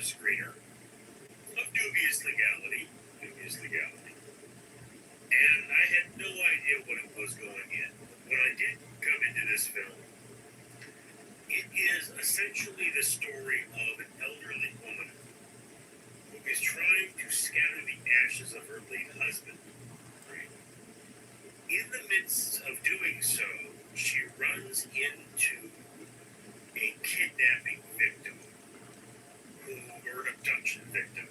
screener of dubious legality. And I had no idea what it was going in. When I did come into this film, it is essentially the story of an elderly woman who is trying to scatter the ashes of her late husband. Right? In the midst of doing so, she runs into a kidnapping victim, or an abduction victim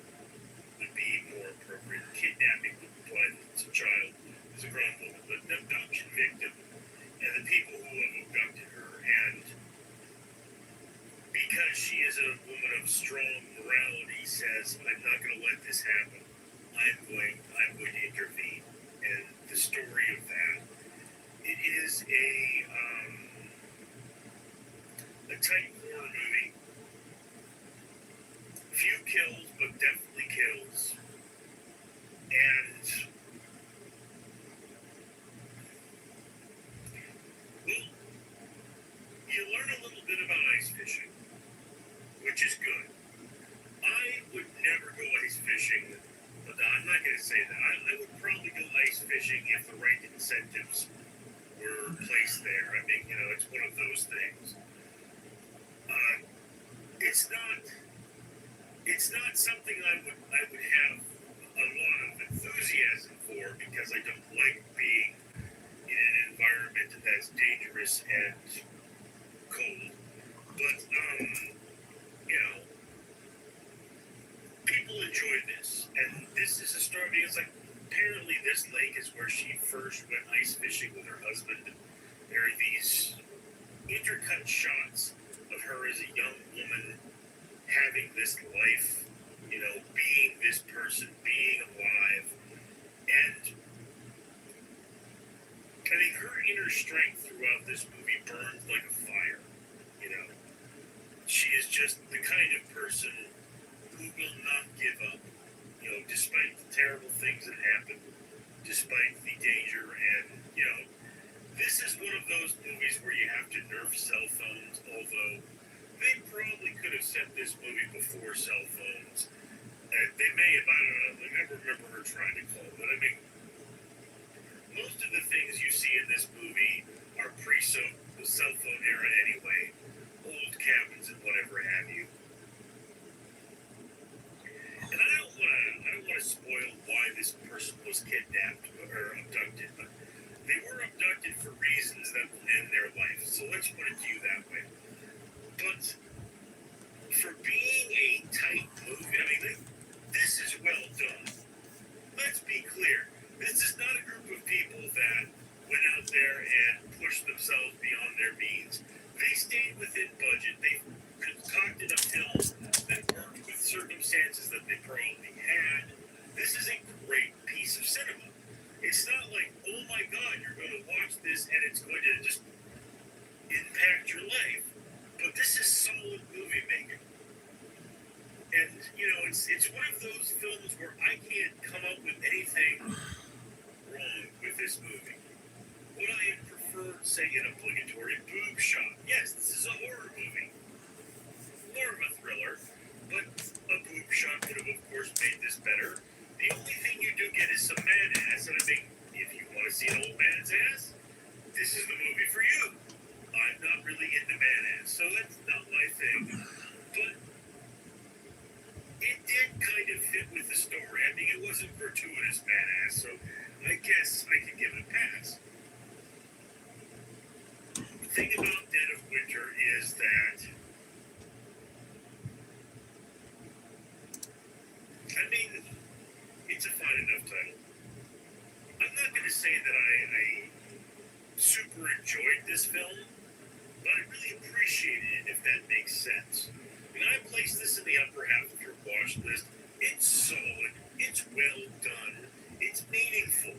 would be more appropriate. Kidnapping would imply that it's a child, it's a grown woman, but an abduction victim and the people who have abducted her. And because she is a woman of strong morality, says, I'm not going to let this happen. I'm going to intervene. And the story of that, it is a tight horror movie. Few kills, but definitely kills. And well, you learn a little bit about ice fishing, which is good. I would never go ice fishing, but I'm not going to say that. I would probably go ice fishing if the right incentives were placed there. I mean, it's one of those things. It's not something I would have a lot of enthusiasm for, because I don't like being in an environment that's dangerous and cold. But people enjoy this, and this is a story because apparently this lake is where she first went ice fishing with her husband. There are these intercut shots of her as a young woman having this life, being this person, being alive. And I think her inner strength throughout this movie burns like a fire. She is just the kind of person who will not give up, despite the terrible things that happen, despite the danger. And, this is one of those movies where you have to nerf cell phones, although they probably could have sent this movie before cell phones. They may have, I don't know, I never remember her trying to call, but I mean, most of the things you see in this movie are pre-cell phone era anyway, old cabins and whatever have you. And I don't want to spoil why this person was kidnapped or abducted, but they were abducted for reasons that will end their life. So let's put it to you that way. But for being a tight movie, I mean, this is well done. Let's be clear. This is not a group of people that went out there and pushed themselves beyond their means. They stayed within budget. They concocted a film that worked with circumstances that they probably had. This is a great piece of cinema. It's not like, oh my God, you're going to watch this and it's going to just impact your life. But this is solid movie making. And, it's one of those films where I can't come up with anything wrong with this movie. Would I have preferred, say, an obligatory boob shot? Yes, this is a horror movie. More of a thriller, but a boob shot could have, of course, made this better. The only thing you do get is some man ass, and I think if you want to see an old man's ass, this is the movie for you. I'm not really into man ass, so that's not my thing. But it did kind of fit with the story. I mean, it wasn't gratuitous man ass, so I guess I can give it a pass. The thing about Dead of Winter is that, I mean, it's a fine enough title. I'm not going to say that I super enjoyed this film, but I really appreciated it, if that makes sense. I mean, I placed this in the upper half of your watch list. It's solid. It's well done. It's meaningful.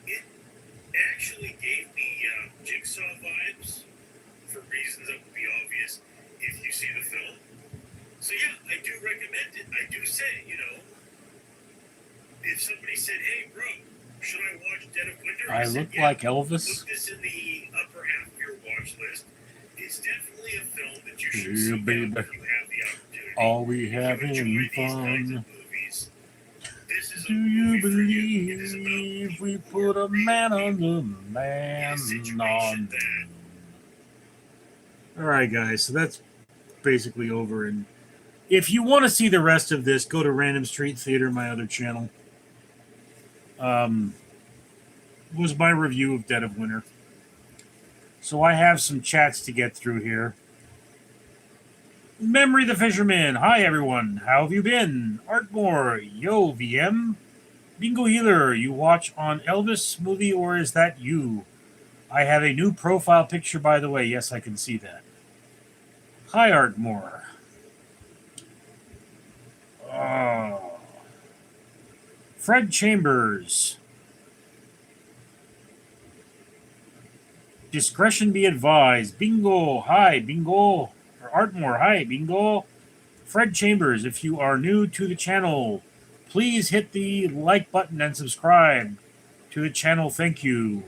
It actually gave me Jigsaw vibes, for reasons that will be obvious if you see the film. So yeah, I do recommend it. I do say, if somebody said, hey bro, should I watch Dead of Winter? I look like Elvis. Put this in the upper half of your watch list. It's definitely a film that you should see if you have the opportunity. movie. Are we If you having enjoy these kinds fun? of movies, this is a Do you movie for you. It is about believe we people who put are a real man on people the in a man situation on the that moon? All right, guys. So that's basically over. And if you want to see the rest of this, go to Random Street Theater, my other channel. Um, was my review of Dead of Winter. So I have some chats to get through here. Memory the Fisherman. Hi, everyone. How have you been? Artmore. Yo, VM. Bingo Healer. You watch on Elvis movie or is that you? I have a new profile picture, by the way. Yes, I can see that. Hi, Artmore. Oh. Fred Chambers. Discretion be advised. Bingo. Hi, Bingo. Or Artmore. Hi, Bingo. Fred Chambers, if you are new to the channel, please hit the like button and subscribe to the channel. Thank you.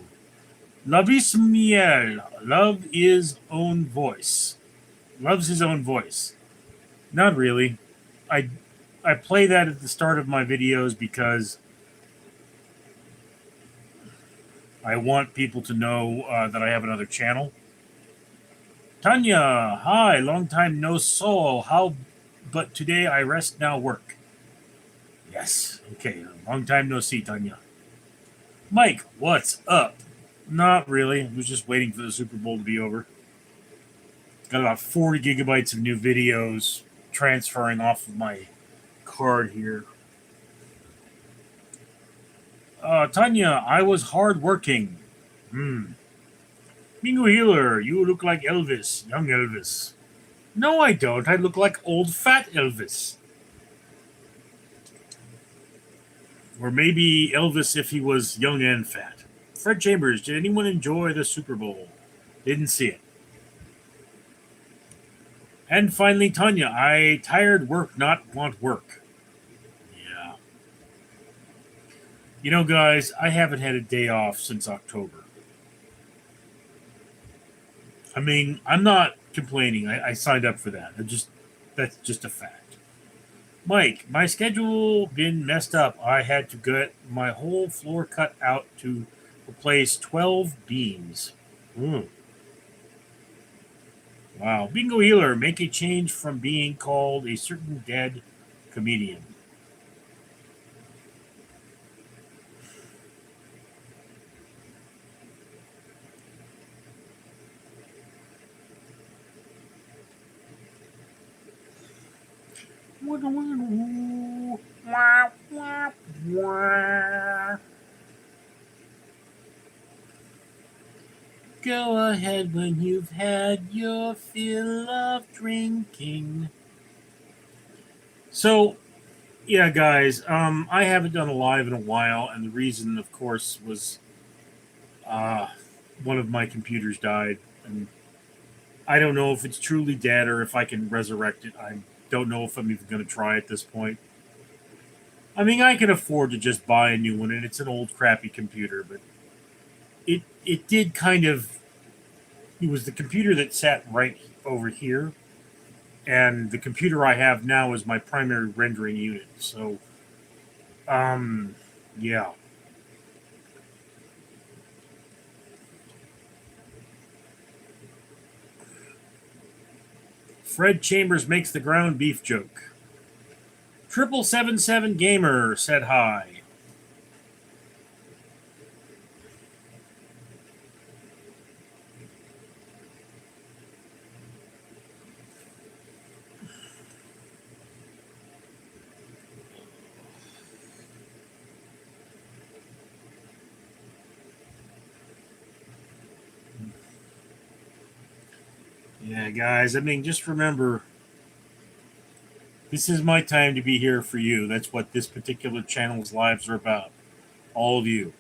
Lovis Miel. Love his own voice. Loves his own voice. Not really. I I play that at the start of my videos because I want people to know that I have another channel. Tanya, hi, long time no soul. How? But today I rest now work. Yes. Okay. Long time no see, Tanya. Mike, what's up? Not really. I was just waiting for the Super Bowl to be over. Got about 40 gigabytes of new videos transferring off of my card here. Tanya, I was hardworking. Mingo Healer, you look like Elvis, young Elvis. No, I don't. I look like old fat Elvis. Or maybe Elvis if he was young and fat. Fred Chambers, did anyone enjoy the Super Bowl? Didn't see it. And finally, Tanya, I tired work, not want work. Yeah. You know, guys, I haven't had a day off since October. I mean, I'm not complaining. I signed up for that. That's just a fact. Mike, my schedule been messed up. I had to get my whole floor cut out to replace 12 beams. Mm. Wow. Bingo Healer, make a change from being called a certain dead comedian. Go ahead when you've had your fill of drinking. So, yeah, guys, I haven't done a live in a while, and the reason, of course, was uh, one of my computers died, and I don't know if it's truly dead or if I can resurrect it. I don't know if I'm even going to try at this point. I mean, I can afford to just buy a new one, and it's an old crappy computer, but it did kind of. It was the computer that sat right over here, and the computer I have now is my primary rendering unit. So, um, yeah. Fred Chambers makes the ground beef joke. 777 Gamer said hi. Yeah, guys, I mean, just remember this is my time to be here for you. That's what this particular channel's lives are about. All of you.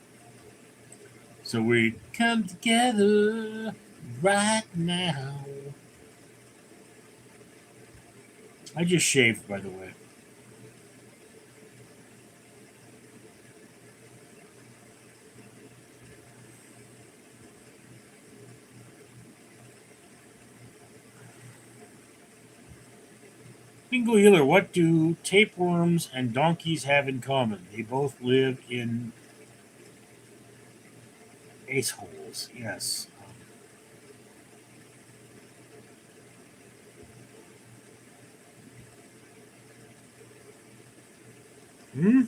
So we come together right now. I just shaved, by the way. Bingo Healer, what do tapeworms and donkeys have in common? They both live in ace holes. Yes. Hmm?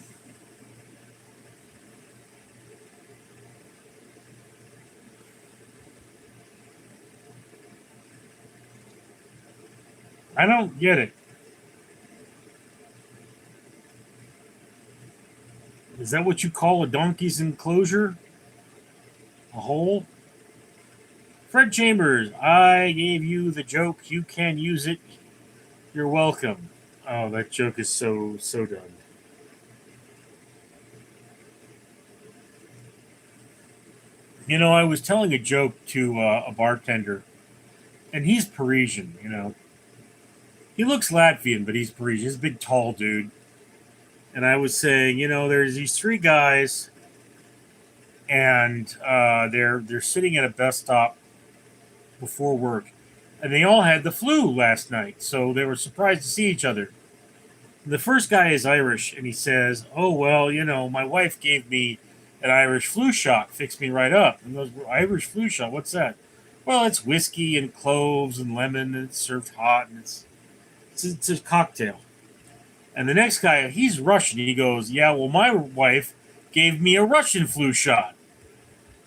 I don't get it. Is that what you call a donkey's enclosure? A hole? Fred Chambers, I gave you the joke. You can use it. You're welcome. Oh, that joke is so done. You know, I was telling a joke to a bartender, and he's Parisian. You know, he looks Latvian, but he's Parisian. He's a big, tall dude. And I was saying, you know, there's these three guys, and they're sitting at a bus stop before work, and they all had the flu last night, so they were surprised to see each other. The first guy is Irish, and he says, "Oh well, you know, my wife gave me an Irish flu shot, fixed me right up." And goes, "Irish flu shot? What's that?" Well, it's whiskey and cloves and lemon, and it's served hot, and it's a cocktail. And the next guy, he's Russian. He goes, "Yeah, well, my wife gave me a Russian flu shot,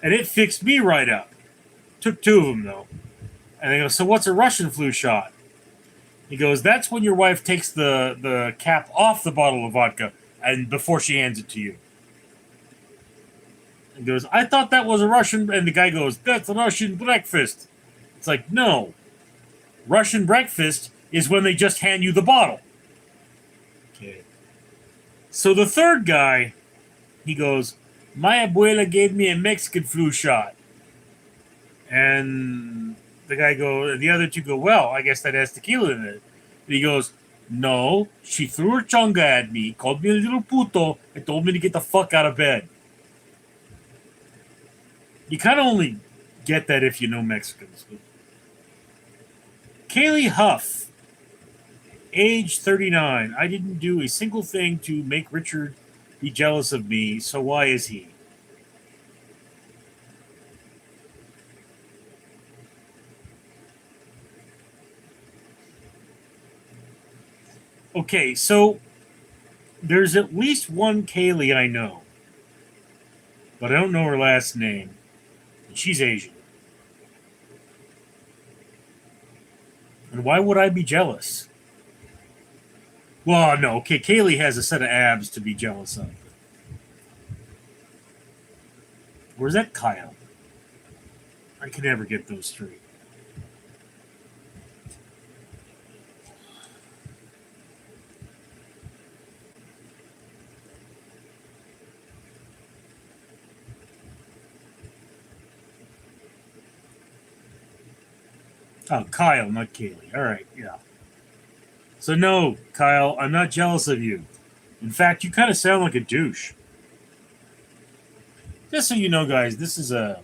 and it fixed me right up." Took two of them though. And they go, "So what's a Russian flu shot?" He goes, "That's when your wife takes the cap off the bottle of vodka and before she hands it to you." And goes, "I thought that was a Russian." And the guy goes, "That's a Russian breakfast." It's like, no, Russian breakfast is when they just hand you the bottle. Okay. So the third guy, he goes, "My abuela gave me a Mexican flu shot." And the other two go, "Well, I guess that has tequila in it." And he goes, "No, she threw her chonga at me, called me a little puto, and told me to get the fuck out of bed." You kind of only get that if you know Mexicans. Kaylee Huff, age 39. I didn't do a single thing to make Richard be jealous of me, so why is he? Okay, so there's at least one Kaylee I know, but I don't know her last name. And she's Asian. And why would I be jealous? Well, no, okay, Kaylee has a set of abs to be jealous of. Where's that Kyle? I can never get those straight. Oh, Kyle, not Kaylee. All right, yeah. So, no, Kyle, I'm not jealous of you. In fact, you kind of sound like a douche. Just so you know, guys, this is a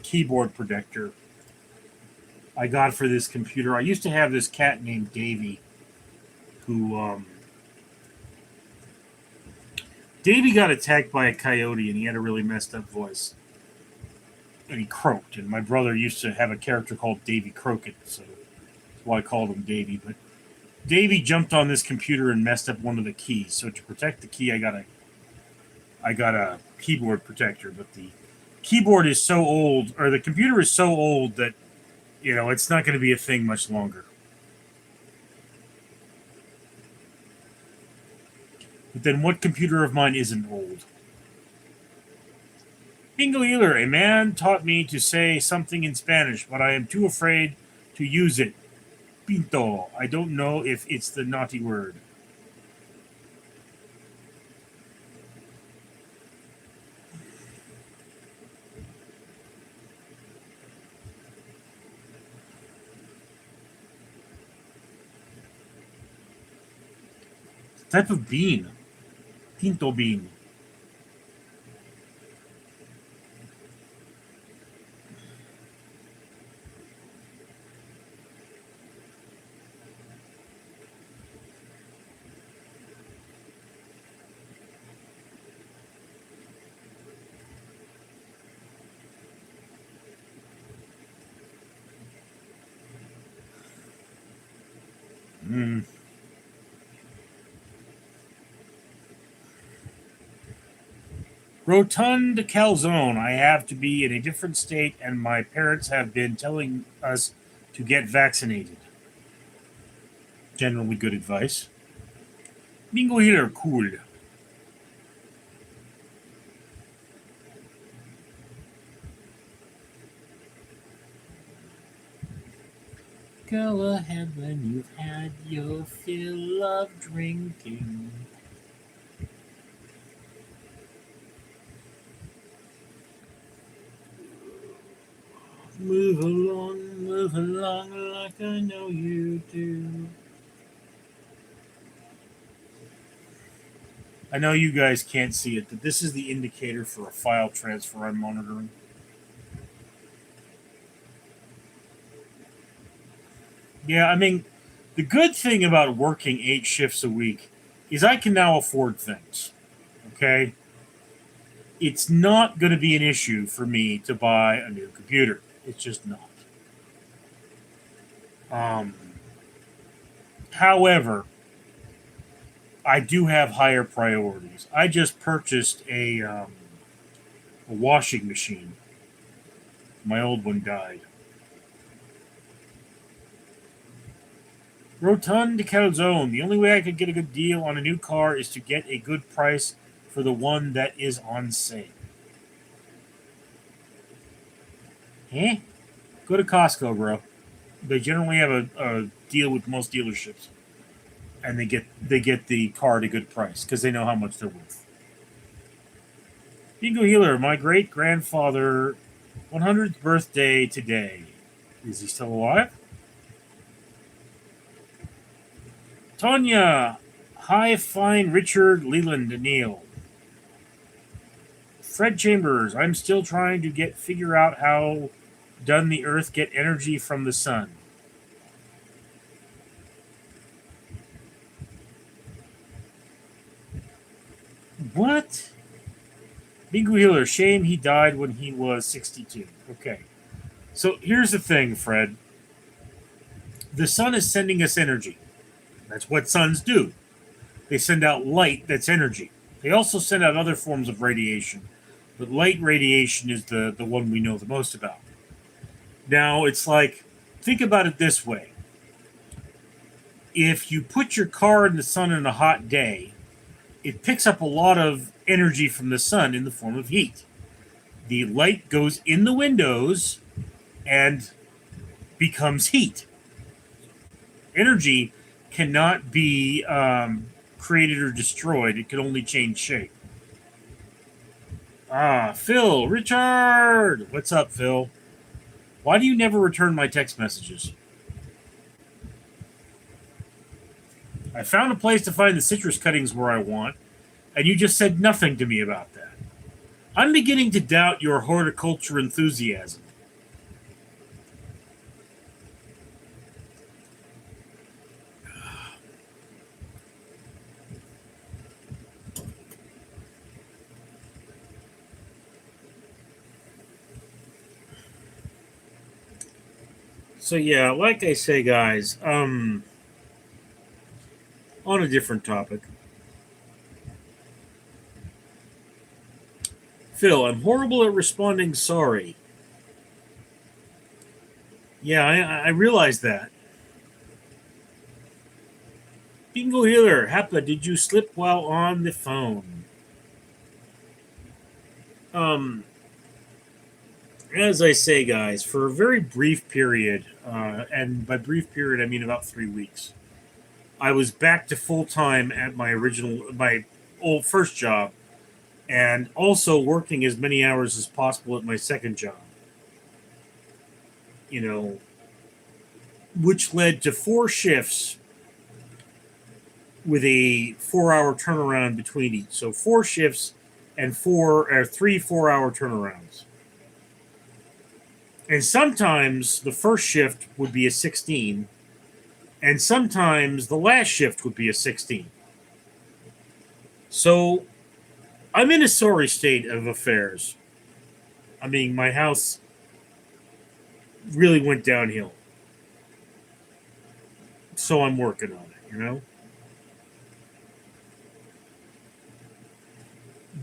keyboard protector I got for this computer. I used to have this cat named Davy, who Davy got attacked by a coyote, and he had a really messed up voice, and he croaked. And my brother used to have a character called Davy Croaked, so that's why I called him Davy. But Davy jumped on this computer and messed up one of the keys. So to protect the key, I got a keyboard protector. But the keyboard is so old, or the computer is so old that it's not going to be a thing much longer. But then, what computer of mine isn't old? Bingo Healer, a man taught me to say something in Spanish, but I am too afraid to use it. Pinto. I don't know if it's the naughty word. Type of bean. Pinto bean. Mm. Rotund calzone. I have to be in a different state, and my parents have been telling us to get vaccinated. Generally good advice. Bingo here, cool. Go ahead when you've had your fill of drinking. Move along like I know you do. I know you guys can't see it, but this is the indicator for a file transfer I'm monitoring. Yeah, I mean, the good thing about working 8 shifts a week is I can now afford things. Okay? It's not going to be an issue for me to buy a new computer. It's just not. Um, However, I do have higher priorities. I just purchased a washing machine. My old one died. Rotund calzone. The only way I could get a good deal on a new car is to get a good price for the one that is on sale. Eh? Go to Costco, bro. They generally have a deal with most dealerships, and they get the car at a good price because they know how much they're worth. Bingo Healer, my great grandfather, 100th birthday today. Is he still alive? Tanya, hi, fine Richard Leland Neal. Fred Chambers, I'm still trying to figure out how done the Earth get energy from the sun. What? Bingo Healer, shame he died when he was 62. Okay. So here's the thing, Fred. The sun is sending us energy. That's what suns do. They send out light that's energy. They also send out other forms of radiation, but light radiation is the one we know the most about. Now, it's like, think about it this way. If you put your car in the sun on a hot day, it picks up a lot of energy from the sun in the form of heat. The light goes in the windows and becomes heat. Energy cannot be created or destroyed, it can only change shape. Ah, Phil, Richard! What's up, Phil? Why do you never return my text messages? I found a place to find the citrus cuttings where I want, and you just said nothing to me about that. I'm beginning to doubt your horticulture enthusiasm. So yeah, like I say, guys, on a different topic. Phil, I'm horrible at responding sorry. Yeah, I realize that. Bingo Healer, Happa, did you slip while on the phone? Um, as I say, guys, for a very brief period, and by brief period I mean about 3 weeks, I was back to full time at my old first job, and also working as many hours as possible at my second job. You know, which led to 4 shifts with a 4 hour turnaround between each. So 4 shifts and 3 4 hour turnarounds. And sometimes the first shift would be a 16, and sometimes the last shift would be a 16. So I'm in a sorry state of affairs. I mean, my house really went downhill. So I'm working on it, you know?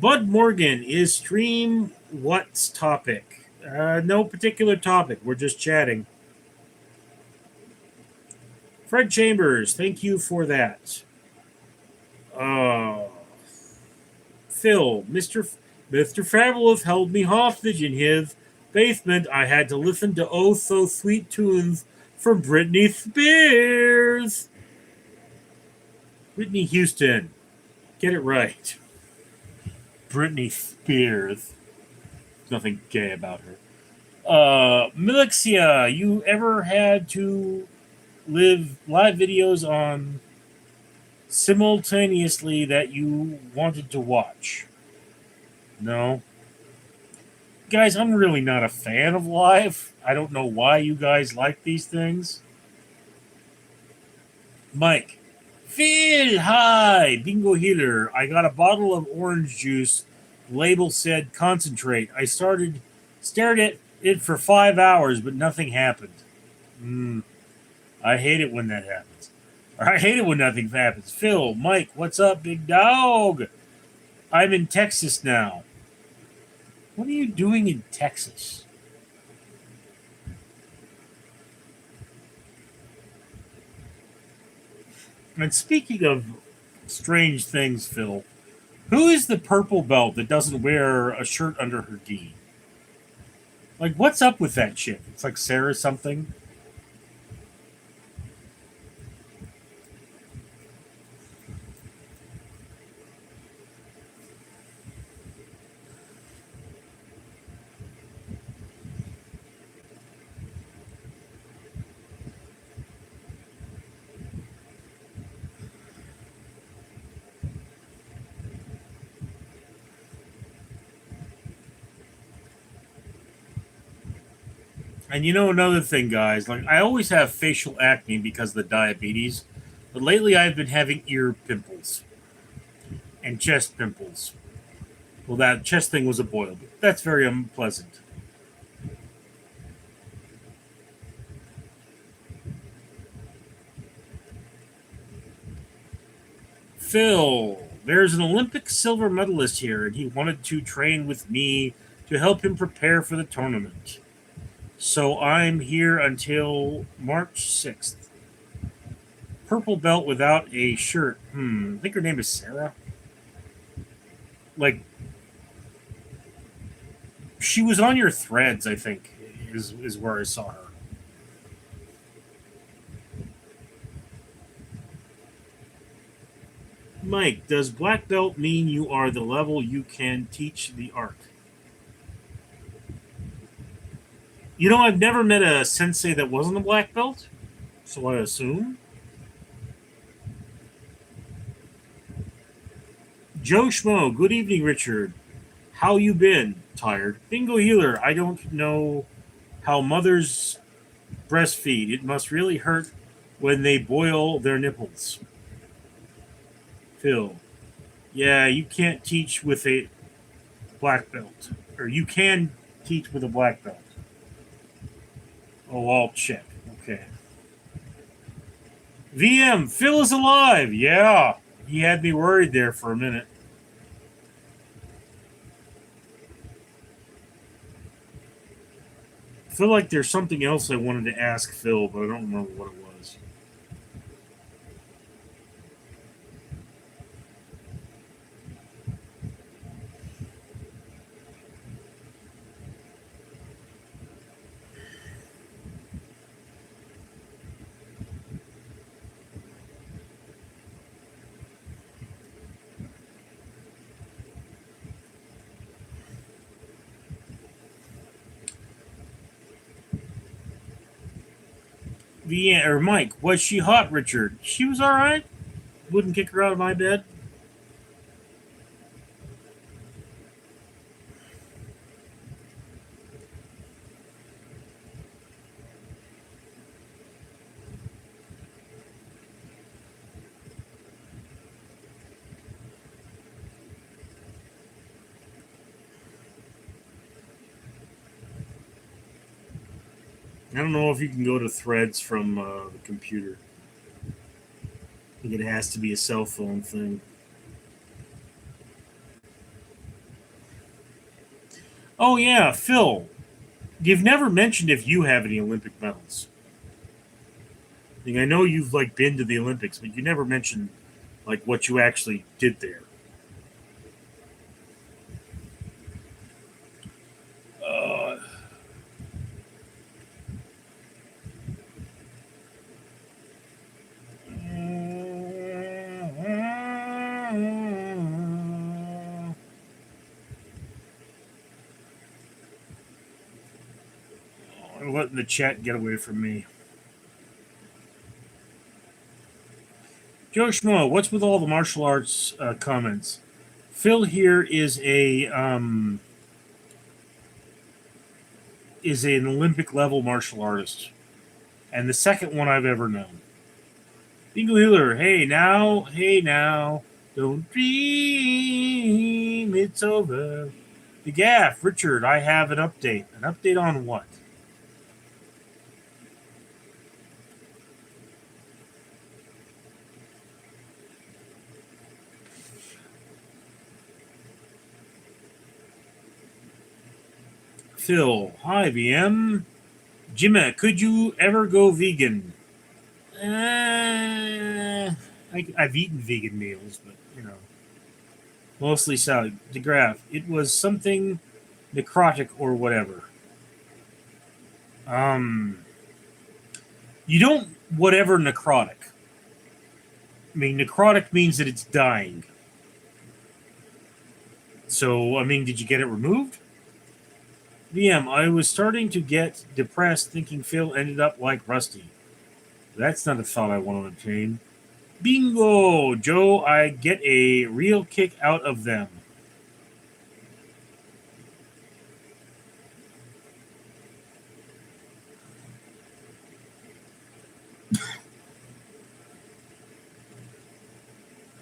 Bud Morgan, is stream what's topic? No particular topic. We're just chatting. Fred Chambers, thank you for that. Uh, Phil, Mr. Fabulous held me hostage in his basement. I had to listen to oh so sweet tunes from Britney Spears. Whitney Houston, get it right. Britney Spears. There's nothing gay about her. Milixia, you ever had to live live videos on simultaneously that you wanted to watch? No. Guys, I'm really not a fan of live. I don't know why you guys like these things. Mike. Phil, hi. Bingo Healer. I got a bottle of orange juice. The label said concentrate. Stared at it for 5 hours, but nothing happened. I hate it when that happens. Or I hate it when nothing happens. Phil, Mike, what's up, big dog? I'm in Texas now. What are you doing in Texas? And speaking of strange things, Phil, who is the purple belt that doesn't wear a shirt under her gi? Like, what's up with that shit? It's like Sarah something. And you know another thing, guys, like I always have facial acne because of the diabetes, but lately I've been having ear pimples and chest pimples. Well, that chest thing was a boil, but that's very unpleasant. Phil, there's an Olympic silver medalist here, and he wanted to train with me to help him prepare for the tournament. So I'm here until March 6th. Purple belt without a shirt. I think her name is Sarah. Like, she was on your threads, I think, is where I saw her. Mike, does black belt mean you are the level you can teach the art? You know, I've never met a sensei that wasn't a black belt, so I assume. Joe Schmo, good evening, Richard. How you been? Tired. Bingo Healer, I don't know how mothers breastfeed. It must really hurt when they boil their nipples. Phil, yeah, you can't teach with a black belt. Or you can teach with a black belt. Oh, I'll check. Okay. VM, Phil is alive. Yeah. He had me worried there for a minute. I feel like there's something else I wanted to ask Phil, but I don't remember what it was. VM or Mike, was she hot, Richard? She was all right. Wouldn't kick her out of my bed. I don't know if you can go to threads from the computer. think it has to be a cell phone thing. Oh yeah, Phil. You've never mentioned if you have any Olympic medals. I know you've like been to the Olympics, but you never mentioned like what you actually did there. Uh, I'm letting the chat get away from me. Joe Schmo, what's with all the martial arts comments? Phil here is an Olympic level martial artist, and the second one I've ever known. Bingo Healer, hey now, don't dream it's over. The Gaff, Richard, I have an update. An update on what? Phil, hi VM. Jimmy, could you ever go vegan? I've eaten vegan meals, but mostly salad. DeGraff, it was something necrotic or whatever. Um, you don't whatever necrotic. I mean, necrotic means that it's dying. So, I mean, did you get it removed? VM, I was starting to get depressed thinking Phil ended up like Rusty. That's not a thought I want to obtain. Bingo! Joe, I get a real kick out of them.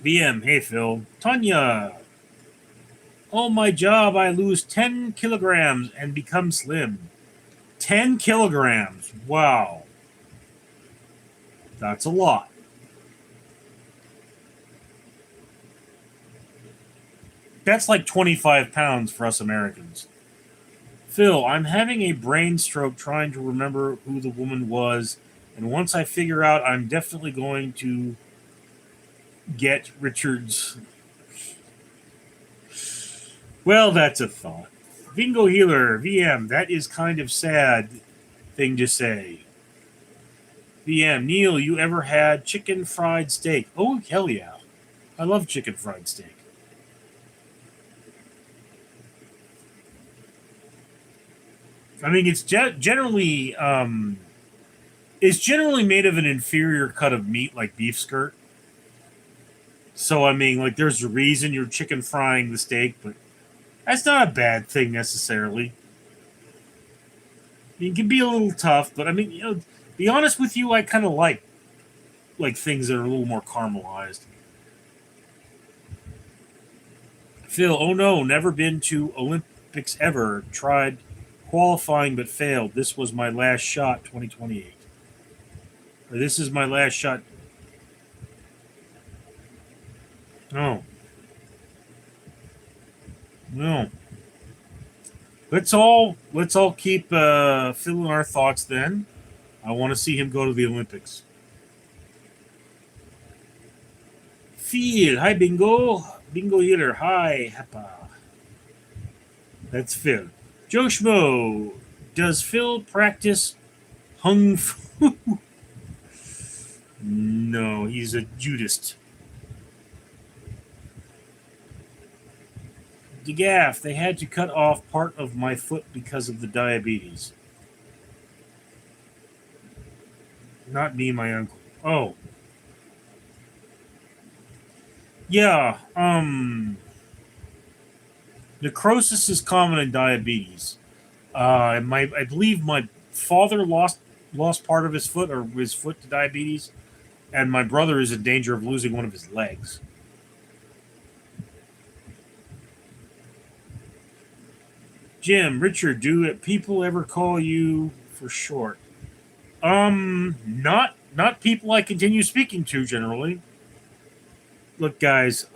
VM, hey Phil. Tanya! Oh, my job, I lose 10 kilograms and become slim. 10 kilograms. Wow. That's a lot. That's like 25 pounds for us Americans. Phil, I'm having a brain stroke trying to remember who the woman was, and once I figure out, I'm definitely going to get Richard's. Well, that's a thought. Bingo Healer, VM, that is kind of sad thing to say. VM, Neil, you ever had chicken fried steak? Oh, hell yeah. I love chicken fried steak. I mean, it's generally made of an inferior cut of meat, like beef skirt. So I mean, like, there's a reason you're chicken frying the steak, but that's not a bad thing necessarily. I mean, it can be a little tough, but I mean, be honest with you, I kind of like things that are a little more caramelized. Phil, oh no, never been to Olympics ever. Tried qualifying but failed. This was my last shot, 2028. Or this is my last shot. Oh. No. Let's all keep filling our thoughts then. I want to see him go to the Olympics. Phil, hi Bingo. Bingo Healer, hi Happa. That's Phil. Joe Schmo, does Phil practice Hung Fu? No, he's a Judist. DeGaff, they had to cut off part of my foot because of the diabetes. Not me, my uncle. Oh. Yeah, necrosis is common in diabetes. I believe my father lost part of his foot or his foot to diabetes, and my brother is in danger of losing one of his legs. Jim, Richard, do people ever call you for short? Not people I continue speaking to generally. Look, guys,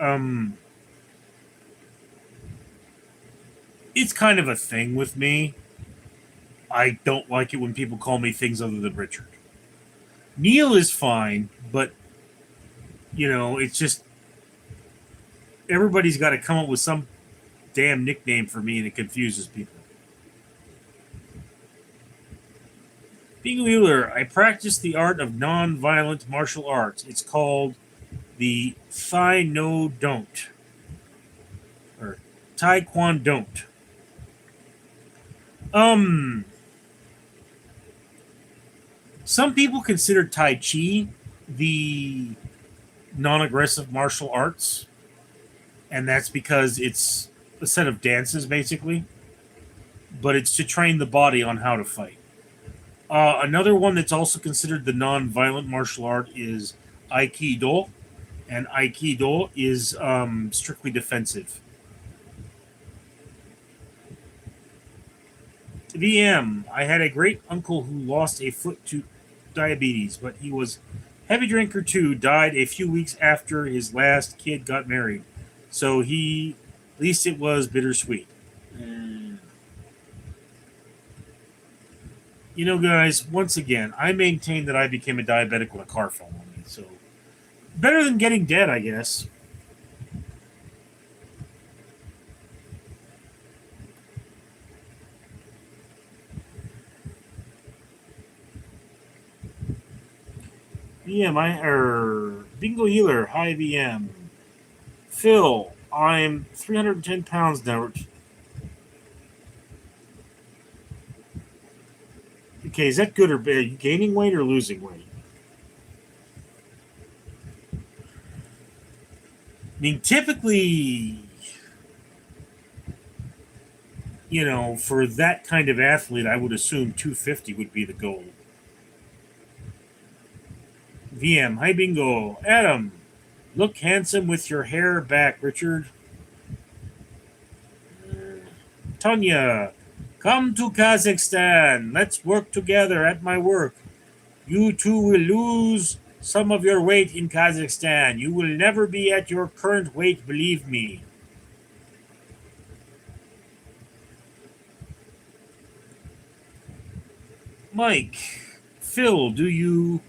it's kind of a thing with me. I don't like it when people call me things other than Richard. Neil is fine, but it's just everybody's got to come up with some damn nickname for me, and it confuses people. Being Wheeler, I practice the art of non-violent martial arts. It's called the Thai No Don't or Taekwondo Don't. Um, some people consider Tai Chi the non-aggressive martial arts, and that's because it's a set of dances basically, but it's to train the body on how to fight. Another one that's also considered the non-violent martial art is Aikido, and Aikido is strictly defensive. VM. I had a great uncle who lost a foot to diabetes, but he was heavy drinker too. Died a few weeks after his last kid got married, so he at least it was bittersweet. Mm. Guys, once again, I maintain that I became a diabetic when a car fell on me. So better than getting dead, I guess. VM, Bingo Healer. Hi, VM. Phil, I'm 310 pounds now. Okay, is that good or bad? Are you gaining weight or losing weight? I mean, typically, for that kind of athlete, I would assume 250 would be the goal. VM, hi bingo. Adam, look handsome with your hair back, Richard. Tanya, come to Kazakhstan. Let's work together at my work. You too will lose some of your weight in Kazakhstan. You will never be at your current weight, believe me. Mike, Phil, do you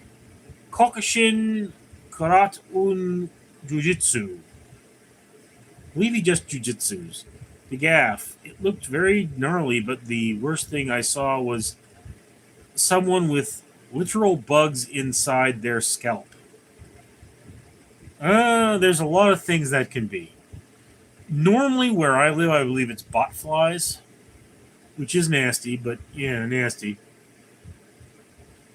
Kokushin Karat un Jujitsu? I believe he just jujitsus. The gaff. It looked very gnarly, but the worst thing I saw was someone with literal bugs inside their scalp. There's a lot of things that can be. Normally, where I live, I believe it's bot flies, which is nasty, but yeah, nasty.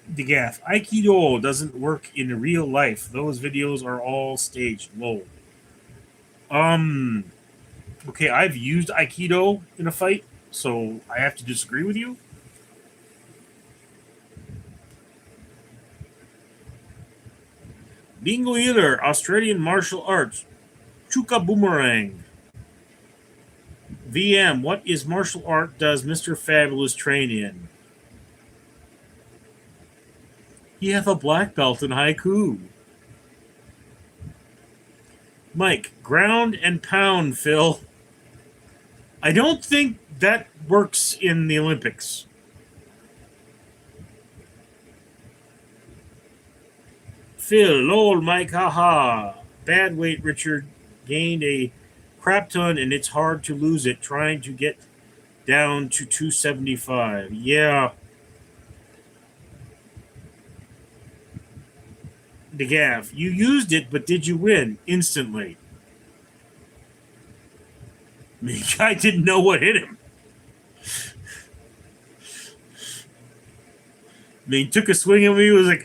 The gaff. Aikido doesn't work in real life. Those videos are all staged. Lol. Um. Okay, I've used Aikido in a fight, so I have to disagree with you. Bingo Eater, Australian martial arts. Chuka Boomerang. VM, what is martial art does Mr. Fabulous train in? He hath a black belt in haiku. Mike, ground and pound, Phil. I don't think that works in the Olympics. Phil, lol, Mike, haha. Bad weight, Richard. Gained a crap ton and it's hard to lose it trying to get down to 275. Yeah. The gaff. You used it, but did you win? Instantly. The guy didn't know what hit him. He took a swing at me. He was like,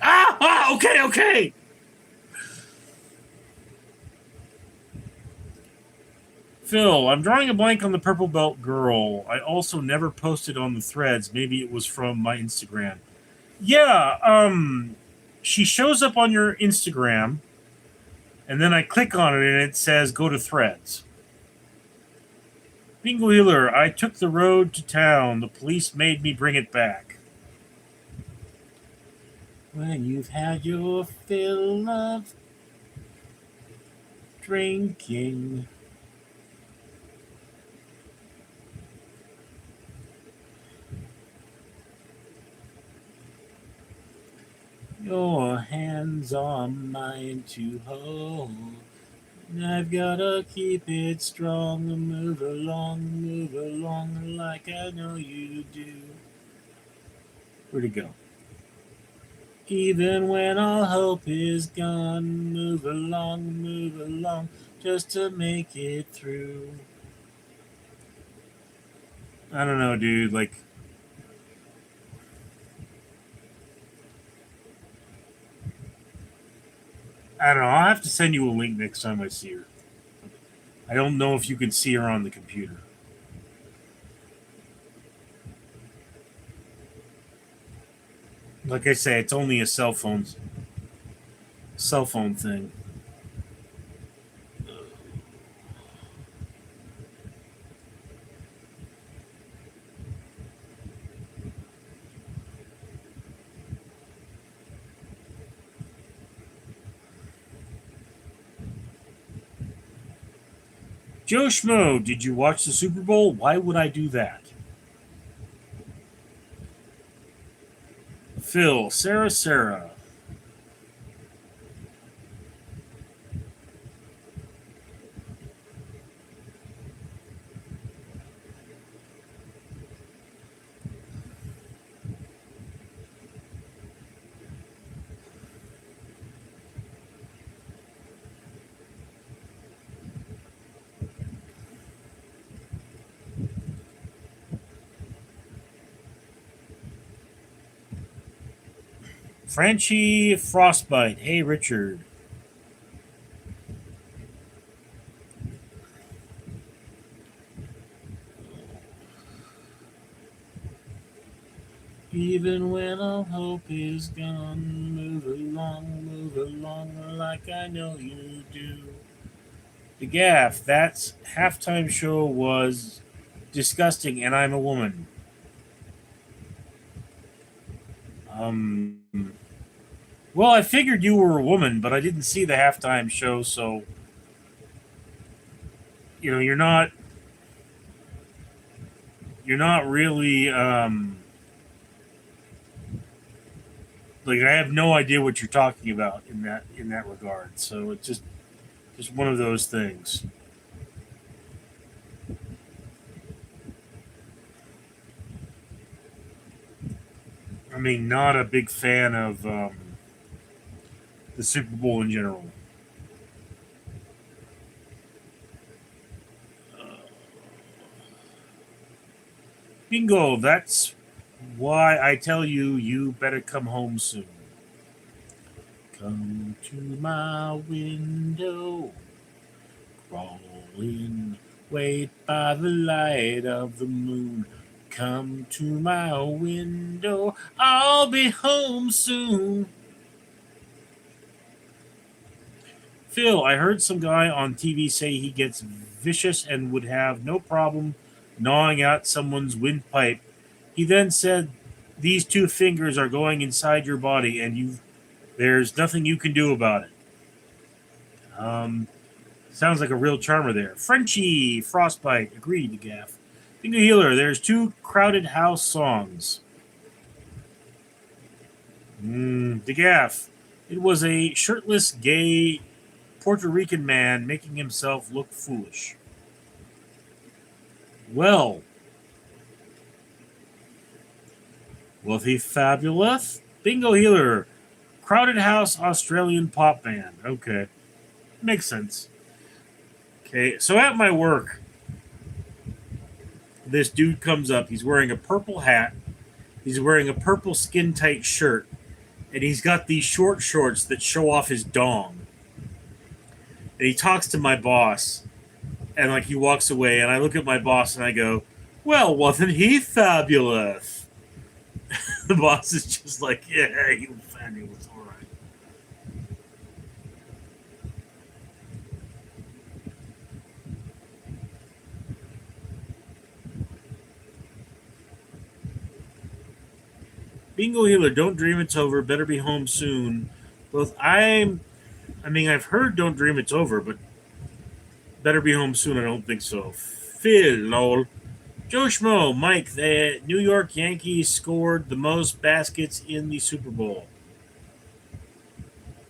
okay, okay. Phil, I'm drawing a blank on the purple belt girl. I also never posted on the threads. Maybe it was from my Instagram. Yeah, she shows up on your Instagram, and then I click on it, and it says go to threads. Bingo Wheeler, I took the road to town. The police made me bring it back. When you've had your fill of... drinking. Your hands are mine to hold. And I've gotta keep it strong. Move along like I know you do. Where'd it go? Even when all hope is gone, move along, just to make it through. I don't know, dude. Like, I don't know. I'll have to send you a link next time I see her. I don't know if you can see her on the computer. Like I say, it's only a cell phone thing. Joe Schmo, did you watch the Super Bowl? Why would I do that? Phil, Sarah. Franchi Frostbite. Hey, Richard. Even when all hope is gone, move along like I know you do. The gaff, that halftime show was disgusting, and I'm a woman. Um, well, I figured you were a woman, but I didn't see the halftime show, so you're not really like I have no idea what you're talking about in that regard. So it's just one of those things. I mean, not a big fan of the Super Bowl in general. Bingo, that's why I tell you you better come home soon. Come to my window, crawl in, wait by the light of the moon. Come to my window, I'll be home soon. Phil, I heard some guy on TV say he gets vicious and would have no problem gnawing out someone's windpipe. He then said these two fingers are going inside your body and there's nothing you can do about it. Um, Sounds like a real charmer there. Frenchie, Frostbite, agreed to Gaff. Bingo Healer, there's two Crowded House songs. The Gaff. It was a shirtless, gay Puerto Rican man making himself look foolish. Well, was he fabulous? Bingo Healer, Crowded House Australian pop band. Okay, makes sense. Okay, so at my work, this dude comes up. He's wearing a purple hat. He's wearing a purple skin tight shirt. And he's got these short shorts that show off his dong. And he talks to my boss. And like he walks away. And I look at my boss and I go, well, wasn't he fabulous? The boss is just like, yeah, he was fabulous. All right. Bingo Healer, don't dream it's over. Better be home soon. Both I mean, I've heard don't dream it's over, but Better be home soon. I don't think so. Phil, lol. Joe Schmo, Mike, the New York Yankees scored the most baskets in the Super Bowl.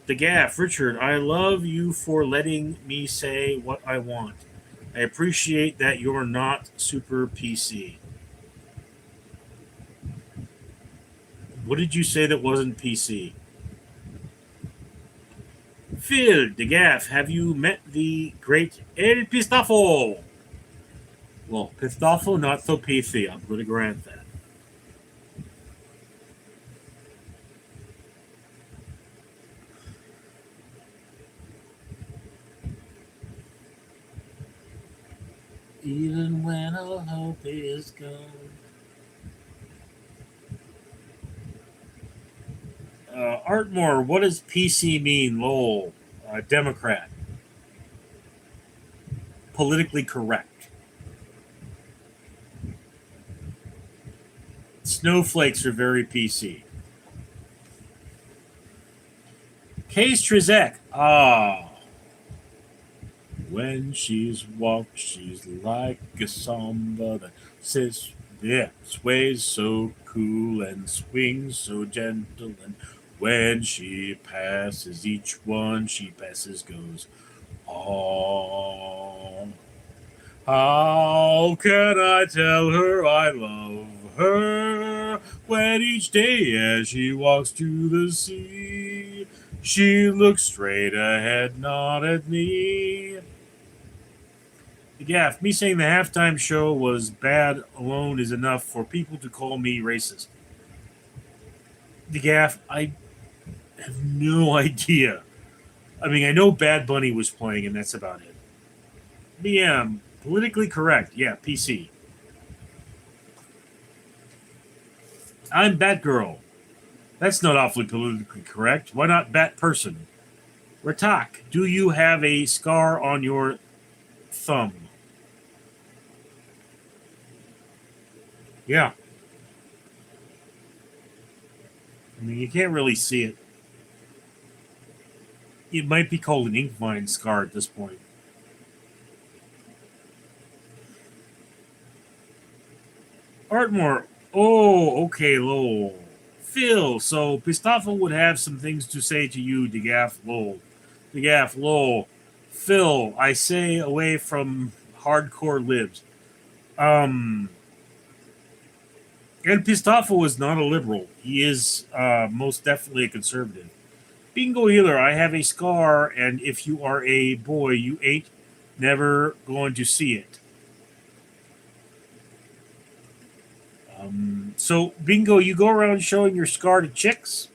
The Gaff, Richard, I love you for letting me say what I want. I appreciate that you're not super PC. What did you say that wasn't PC? Phil, the Gaff, have you met the great El Pistafo? Well, Pistafo, not so PC. I'm going to grant that. Even when all hope is gone. Artmore, what does PC mean? Lol. Democrat. Politically correct. Snowflakes are very PC. Case Trizek. Ah. When she's walked, she's like a samba that says, yeah, sways so cool and swings so gentle. And when she passes, each one she passes goes, oh. How can I tell her I love her when each day as she walks to the sea, she looks straight ahead, not at me. The Gaff, me saying the halftime show was bad alone is enough for people to call me racist. The Gaff, I have no idea. I mean, I know Bad Bunny was playing, and that's about it. But yeah, politically correct. Yeah, PC. I'm Batgirl. That's not awfully politically correct. Why not Bat Person? Ratak, do you have a scar on your thumb? Yeah. I mean, you can't really see it. It might be called an ink vine scar at this point. Artmore. Oh, okay, lol. Phil, so Pistafel would have some things to say to you, DeGaff, lol. DeGaff, lol. Phil, I say away from hardcore libs. Um, El Pistafel is not a liberal. He is most definitely a conservative. Bingo Healer, I have a scar, and if you are a boy, you ain't never going to see it. So, Bingo, you go around showing your scar to chicks?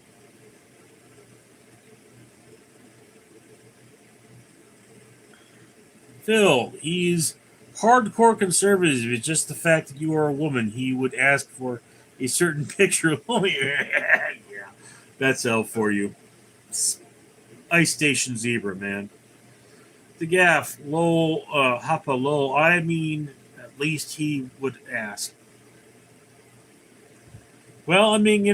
Phil, he's hardcore conservative. It's just the fact that you are a woman. He would ask for a certain picture. Oh, yeah. That's L for you. Ice Station Zebra, man. The gaff, lol, hoppa, lol. I mean, at least he would ask. Well, I mean,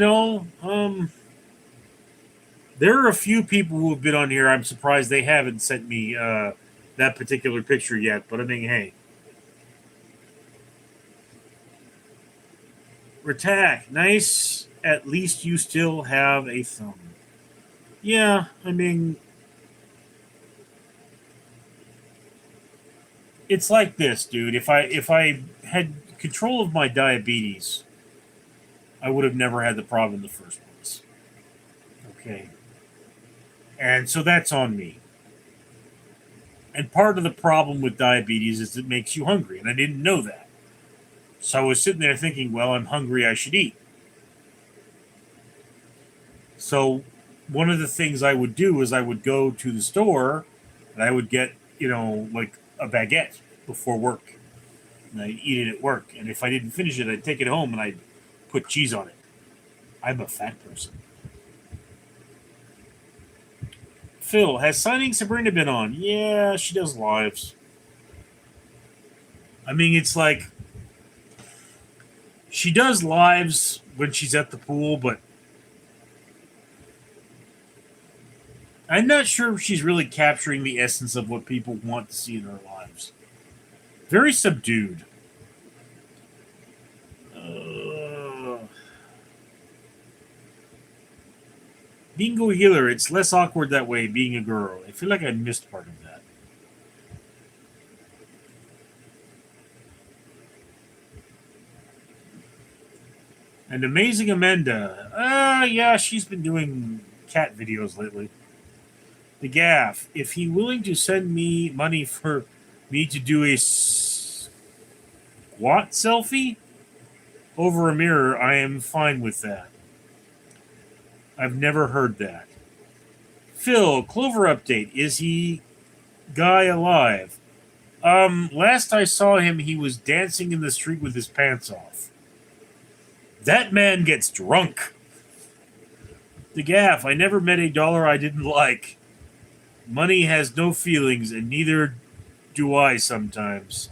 there are a few people who have been on here. I'm surprised they haven't sent me that particular picture yet. But I mean, hey, Ratak, nice. At least you still have a thumb. Yeah, I mean, it's like this, dude. If I had control of my diabetes, I would have never had the problem in the first place. Okay, and so that's on me. And part of the problem with diabetes is it makes you hungry, and I didn't know that. So I was sitting there thinking, well, I'm hungry, I should eat. So one of the things I would do is I would go to the store and I would get, like a baguette before work. And I'd eat it at work. And if I didn't finish it, I'd take it home and I'd put cheese on it. I'm a fat person. Phil, has Signing Sabrina been on? Yeah, she does lives. I mean, it's like she does lives when she's at the pool, but I'm not sure if she's really capturing the essence of what people want to see in their lives. Very subdued. Bingo Healer, it's less awkward that way, being a girl. I feel like I missed part of that. And Amazing Amanda. Yeah, she's been doing cat videos lately. The Gaff, if he willing to send me money for me to do a squat selfie over a mirror, I am fine with that. I've never heard that. Phil, Clover update. Is he guy alive? Last I saw him, he was dancing in the street with his pants off. That man gets drunk. The Gaff, I never met a dollar I didn't like. Money has no feelings, and neither do I sometimes.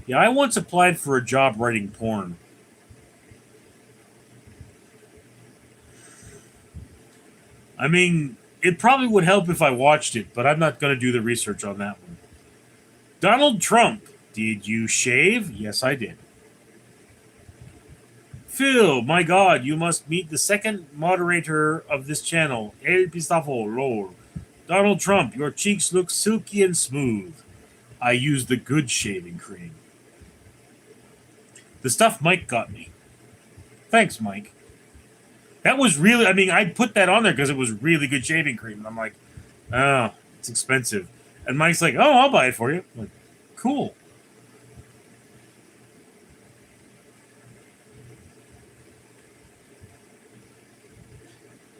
Yeah, I once applied for a job writing porn. I mean, it probably would help if I watched it, but I'm not going to do the research on that one. Donald Trump, did you shave? Yes, I did. Phil, my God, you must meet the second moderator of this channel, El Pistafo, lol. Donald Trump, your cheeks look silky and smooth. I use the good shaving cream. The stuff Mike got me. Thanks, Mike. That was really, I mean, I put that on there because it was really good shaving cream. And I'm like, oh, it's expensive. And Mike's like, oh, I'll buy it for you. I'm like, cool.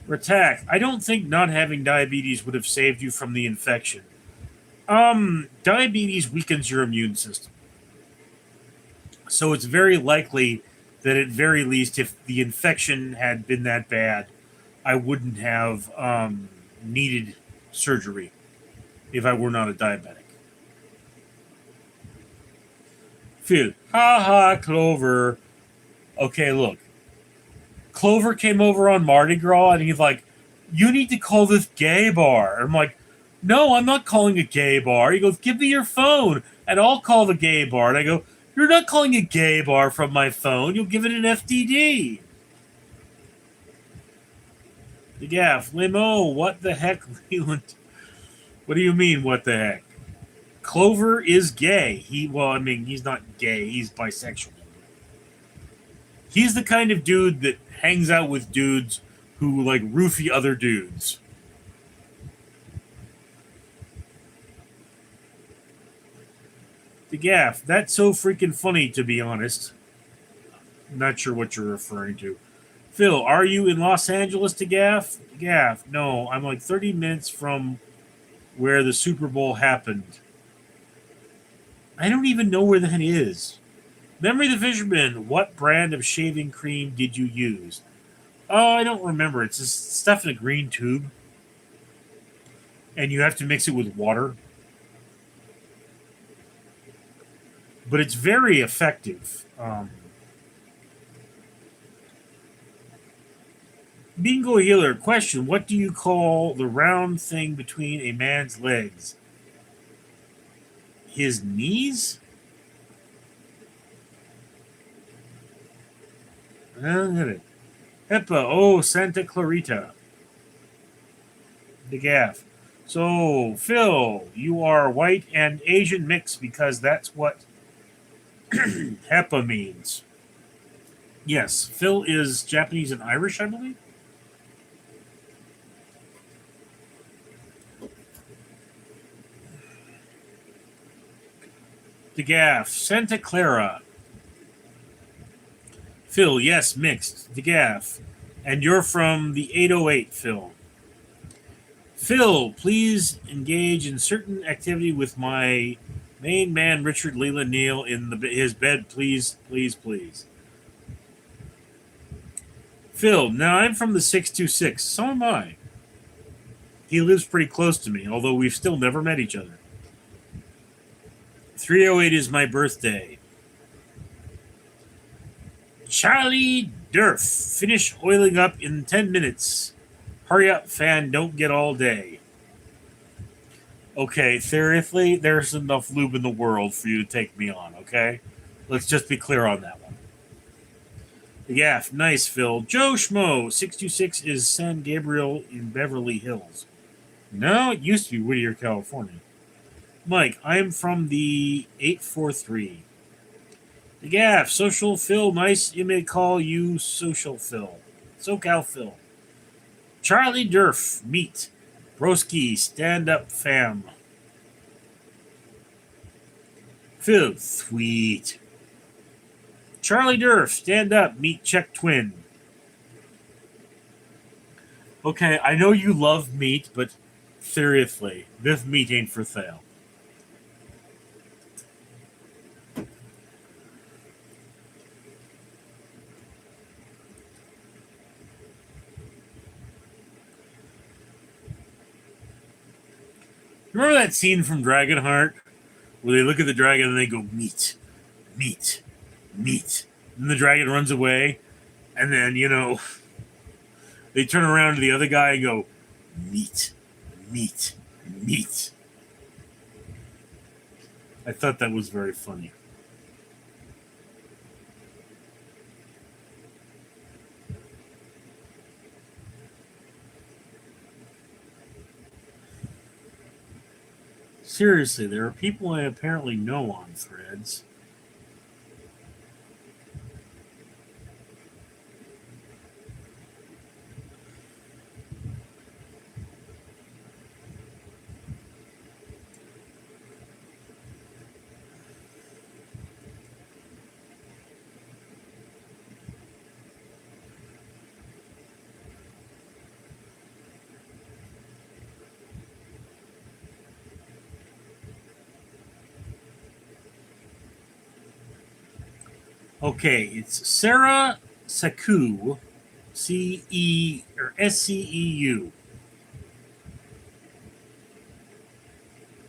Ratak, I don't think not having diabetes would have saved you from the infection. Diabetes weakens your immune system. So it's very likely that at very least, if the infection had been that bad, I wouldn't have needed surgery if I were not a diabetic. Phil, Clover. Okay, look. Clover came over on Mardi Gras and he's like, you need to call this gay bar. I'm like, no, I'm not calling a gay bar. He goes, give me your phone and I'll call the gay bar. And I go, you're not calling a gay bar from my phone. You'll give it an FTD. The Gaff, Limo, what the heck, Leland? What do you mean, what the heck? Clover is gay. He's not gay. He's bisexual. He's the kind of dude that hangs out with dudes who, like, roofie other dudes. The Gaff, that's so freaking funny, to be honest. Not sure what you're referring to. Phil, are you in Los Angeles to Gaff? Gaff, no, I'm like 30 minutes from where the Super Bowl happened. I don't even know where that is. Memory the Fisherman, what brand of shaving cream did you use? Oh, I don't remember. It's just stuff in a green tube. And you have to mix it with water. But it's very effective. Bingo Healer, question. What do you call the round thing between a man's legs? His knees? I don't get it. Hepa, oh, Santa Clarita. The Gaff. So, Phil, you are white and Asian mix because that's what HEPA means. Yes, Phil is Japanese and Irish, I believe. The Gaff, Santa Clara. Phil, yes, mixed. The Gaff. And you're from the 808, Phil. Phil, please engage in certain activity with my main man, Richard Leland Neal, in his bed, please, please, please. Phil, now I'm from the 626. So am I. He lives pretty close to me, although we've still never met each other. 308 is my birthday. Charlie Durf. Finish oiling up in 10 minutes. Hurry up, fan. Don't get all day. Okay, seriously, there's enough lube in the world for you to take me on, okay? Let's just be clear on that one. Yeah, nice, Phil. Joe Schmo, 626 is San Gabriel in Beverly Hills. No, it used to be Whittier, California. Mike, I am from the 843. The Gaff, Social Phil, nice. You may call you Social Phil. SoCal Phil. Charlie Durf, meet. Broski, stand up fam. Phil, sweet. Charlie Durf, stand up, meet Czech twin. Okay, I know you love meat, but seriously, this meat ain't for sale. Remember that scene from Dragonheart where they look at the dragon and they go, meat, meat, meat. And the dragon runs away, and then, they turn around to the other guy and go, meat, meat, meat. I thought that was very funny. Seriously, there are people I apparently know on Threads. Okay, it's Sarah Saku, C-E or SCEU,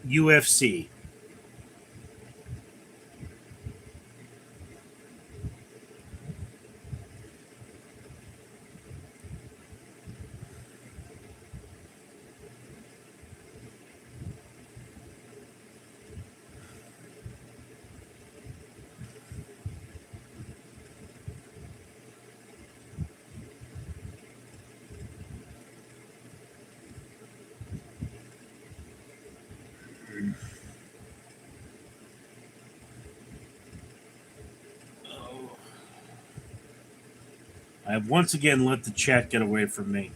UFC. I have once again let the chat get away from me.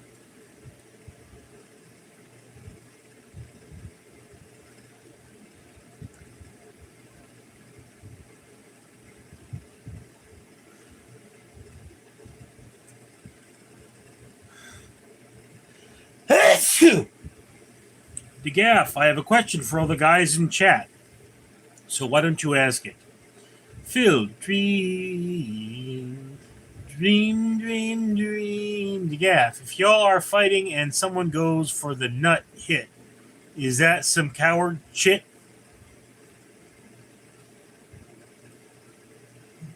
DeGaff, I have a question for all the guys in chat. So why don't you ask it? Phil, dream, dream, dream, dream. DeGaff, if y'all are fighting and someone goes for the nut hit, is that some coward shit?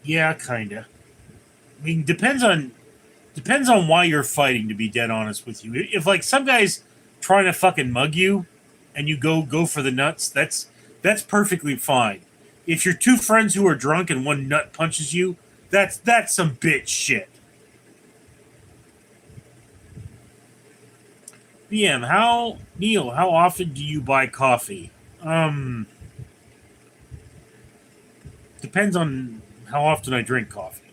Yeah, kinda. I mean, depends on why you're fighting. To be dead honest with you, if like some guy's trying to fucking mug you, and you go for the nuts, that's perfectly fine. If you're two friends who are drunk and one nut punches you, that's some bitch shit. BM, Neil, how often do you buy coffee? Depends on how often I drink coffee.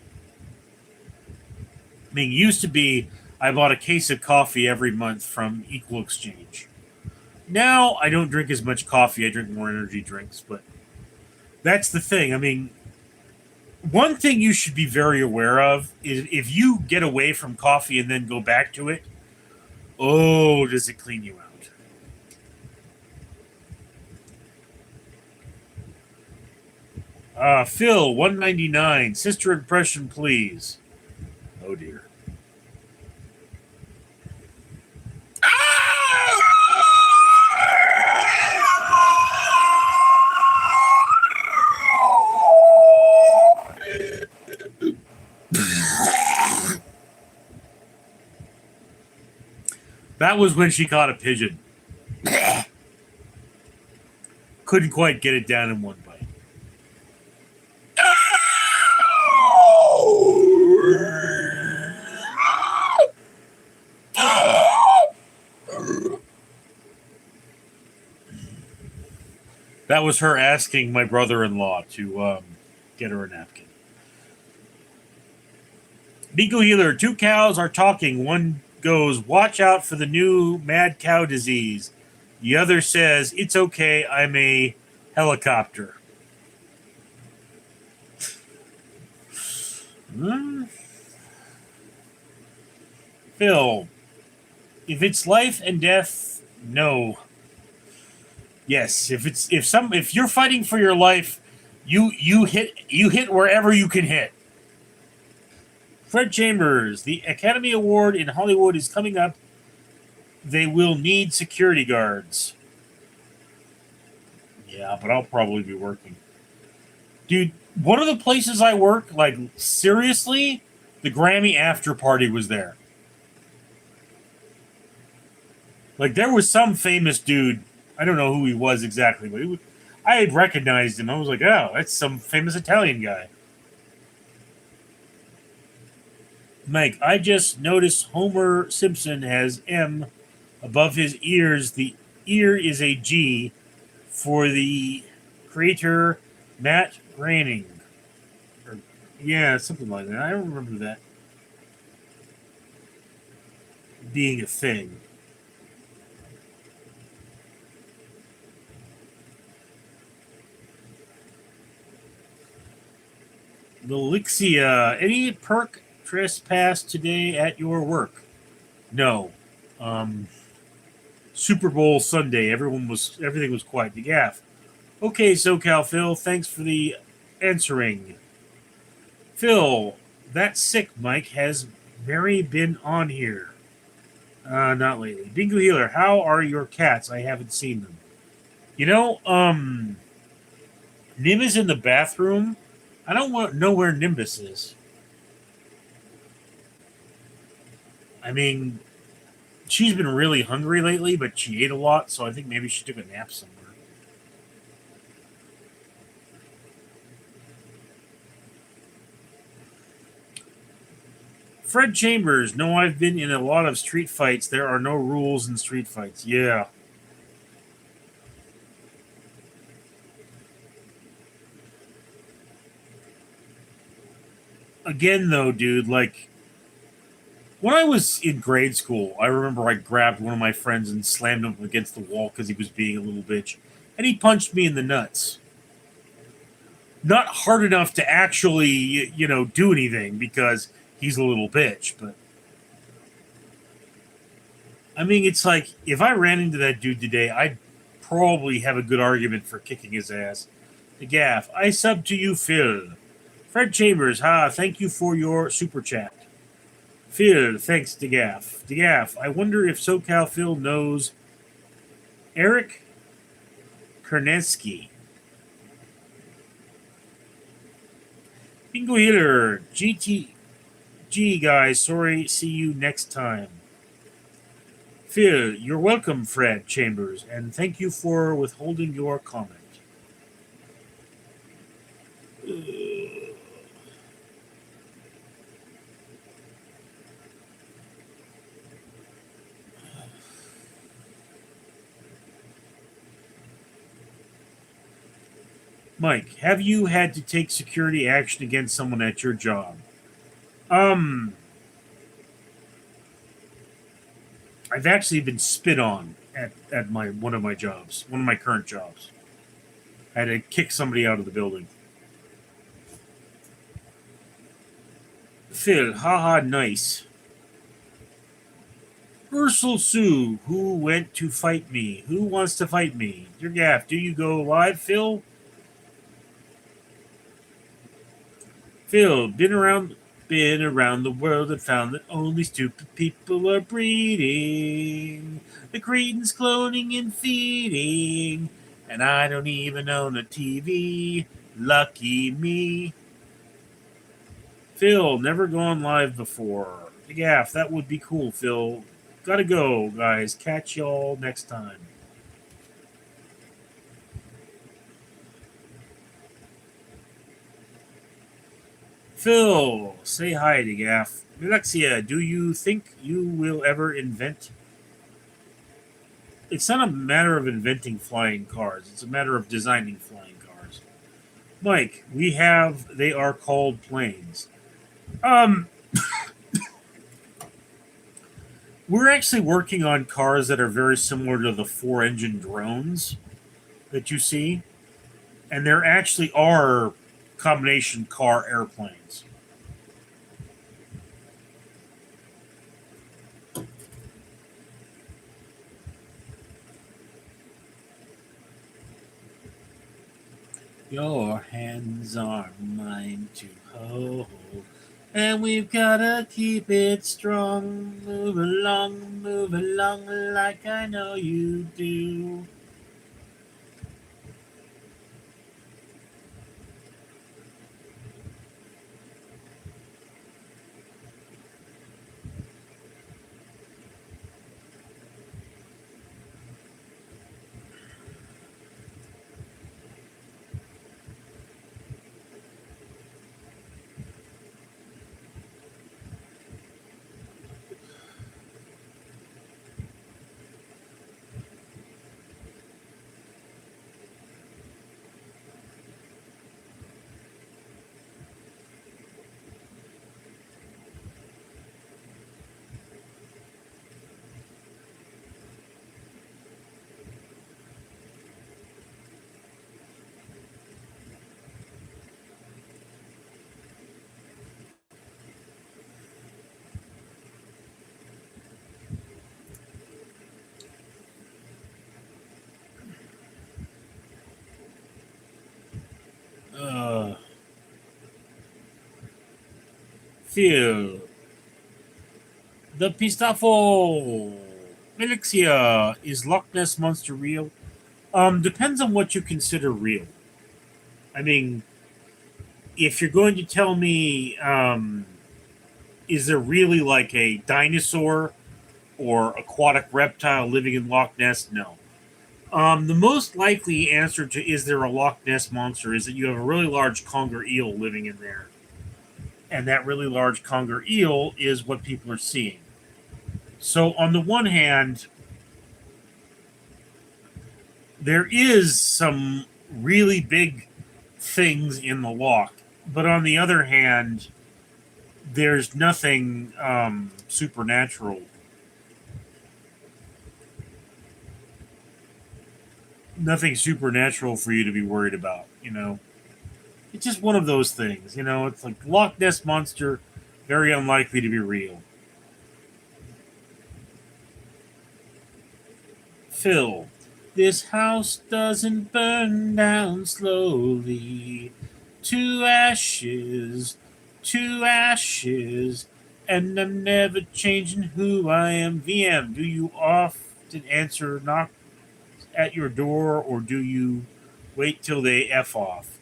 I mean, it used to be I bought a case of coffee every month from Equal Exchange. Now I don't drink as much coffee. I drink more energy drinks, but that's the thing. I mean, one thing you should be very aware of is if you get away from coffee and then go back to it, oh, does it clean you out? Phil, 199. Sister impression, please. Oh, dear. That was when she caught a pigeon. Couldn't quite get it down in one bite. That was her asking my brother-in-law to get her a napkin. Nico Healer, 2 cows are talking. One goes, watch out for the new mad cow disease. The other says, it's okay, I'm a helicopter. Phil, if it's life and death, no. Yes, if you're fighting for your life, you hit wherever you can hit. Fred Chambers, the Academy Award in Hollywood is coming up. They will need security guards. Yeah, but I'll probably be working. Dude, one of the places I work, like, seriously, the Grammy after party was there. Like, there was some famous dude. I don't know who he was exactly, but I had recognized him. I was like, oh, that's some famous Italian guy. Mike, I just noticed Homer Simpson has M above his ears. The ear is a G for the creator Matt Groening. Yeah, something like that. I don't remember that being a thing. Melixia, any perk trespass today at your work? No. Super Bowl Sunday, everything was quiet. The gaff. Okay, SoCal Phil, thanks for the answering. Phil, that's sick, Mike. Has Mary been on here? Not lately. Bingo Healer, how are your cats? I haven't seen them. You know, Nim is in the bathroom. I don't know where Nimbus is. I mean, she's been really hungry lately, but she ate a lot, so I think maybe she took a nap somewhere. Fred Chambers, no, I've been in a lot of street fights. There are no rules in street fights. Yeah. Again, though, dude, like, when I was in grade school, I remember I grabbed one of my friends and slammed him against the wall because he was being a little bitch. And he punched me in the nuts. Not hard enough to actually, do anything because he's a little bitch, but I mean, it's like, if I ran into that dude today, I'd probably have a good argument for kicking his ass. The gaff, I sub to you, Phil. Fred Chambers, thank you for your super chat. Phil, thanks, DeGaff. DeGaff, I wonder if SoCal Phil knows Eric Kernesky. Bingo Healer, GTG guys, sorry, see you next time. Phil, you're welcome, Fred Chambers, and thank you for withholding your comment. Mike, have you had to take security action against someone at your job? I've actually been spit on at one of my current jobs. I had to kick somebody out of the building. Phil, haha, nice. Ursel Sue, who went to fight me? Who wants to fight me? Dear Gaff, do you go live, Phil? Phil, been around the world and found that only stupid people are breeding. The Cretans cloning and feeding. And I don't even own a TV. Lucky me. Phil, never gone live before. The gaff, that would be cool, Phil. Gotta go, guys. Catch y'all next time. Phil, say hi to Gaff. Alexia, do you think you will ever invent? It's not a matter of inventing flying cars. It's a matter of designing flying cars. Mike, we have. They are called planes. Um, we're actually working on cars that are very similar to the four-engine drones that you see, and there actually are combination car airplanes. Your hands are mine to hold, and we've gotta keep it strong. Move along like I know you do. Uh, Phil, the Pistafo. Elixia, is Loch Ness Monster real? Depends on what you consider real. I mean, if you're going to tell me, is there really like a dinosaur or aquatic reptile living in Loch Ness? No. The most likely answer to is there a Loch Ness monster is that you have a really large conger eel living in there. And that really large conger eel is what people are seeing. So, on the one hand, there is some really big things in the loch, but on the other hand, there's nothing supernatural. Nothing supernatural for you to be worried about, you know. It's just one of those things, you know. It's like Loch Ness monster, very unlikely to be real. Phil, this house doesn't burn down slowly. To ashes, to ashes, and I'm never changing who I am. VM, do you often answer knock at your door or do you wait till they F off?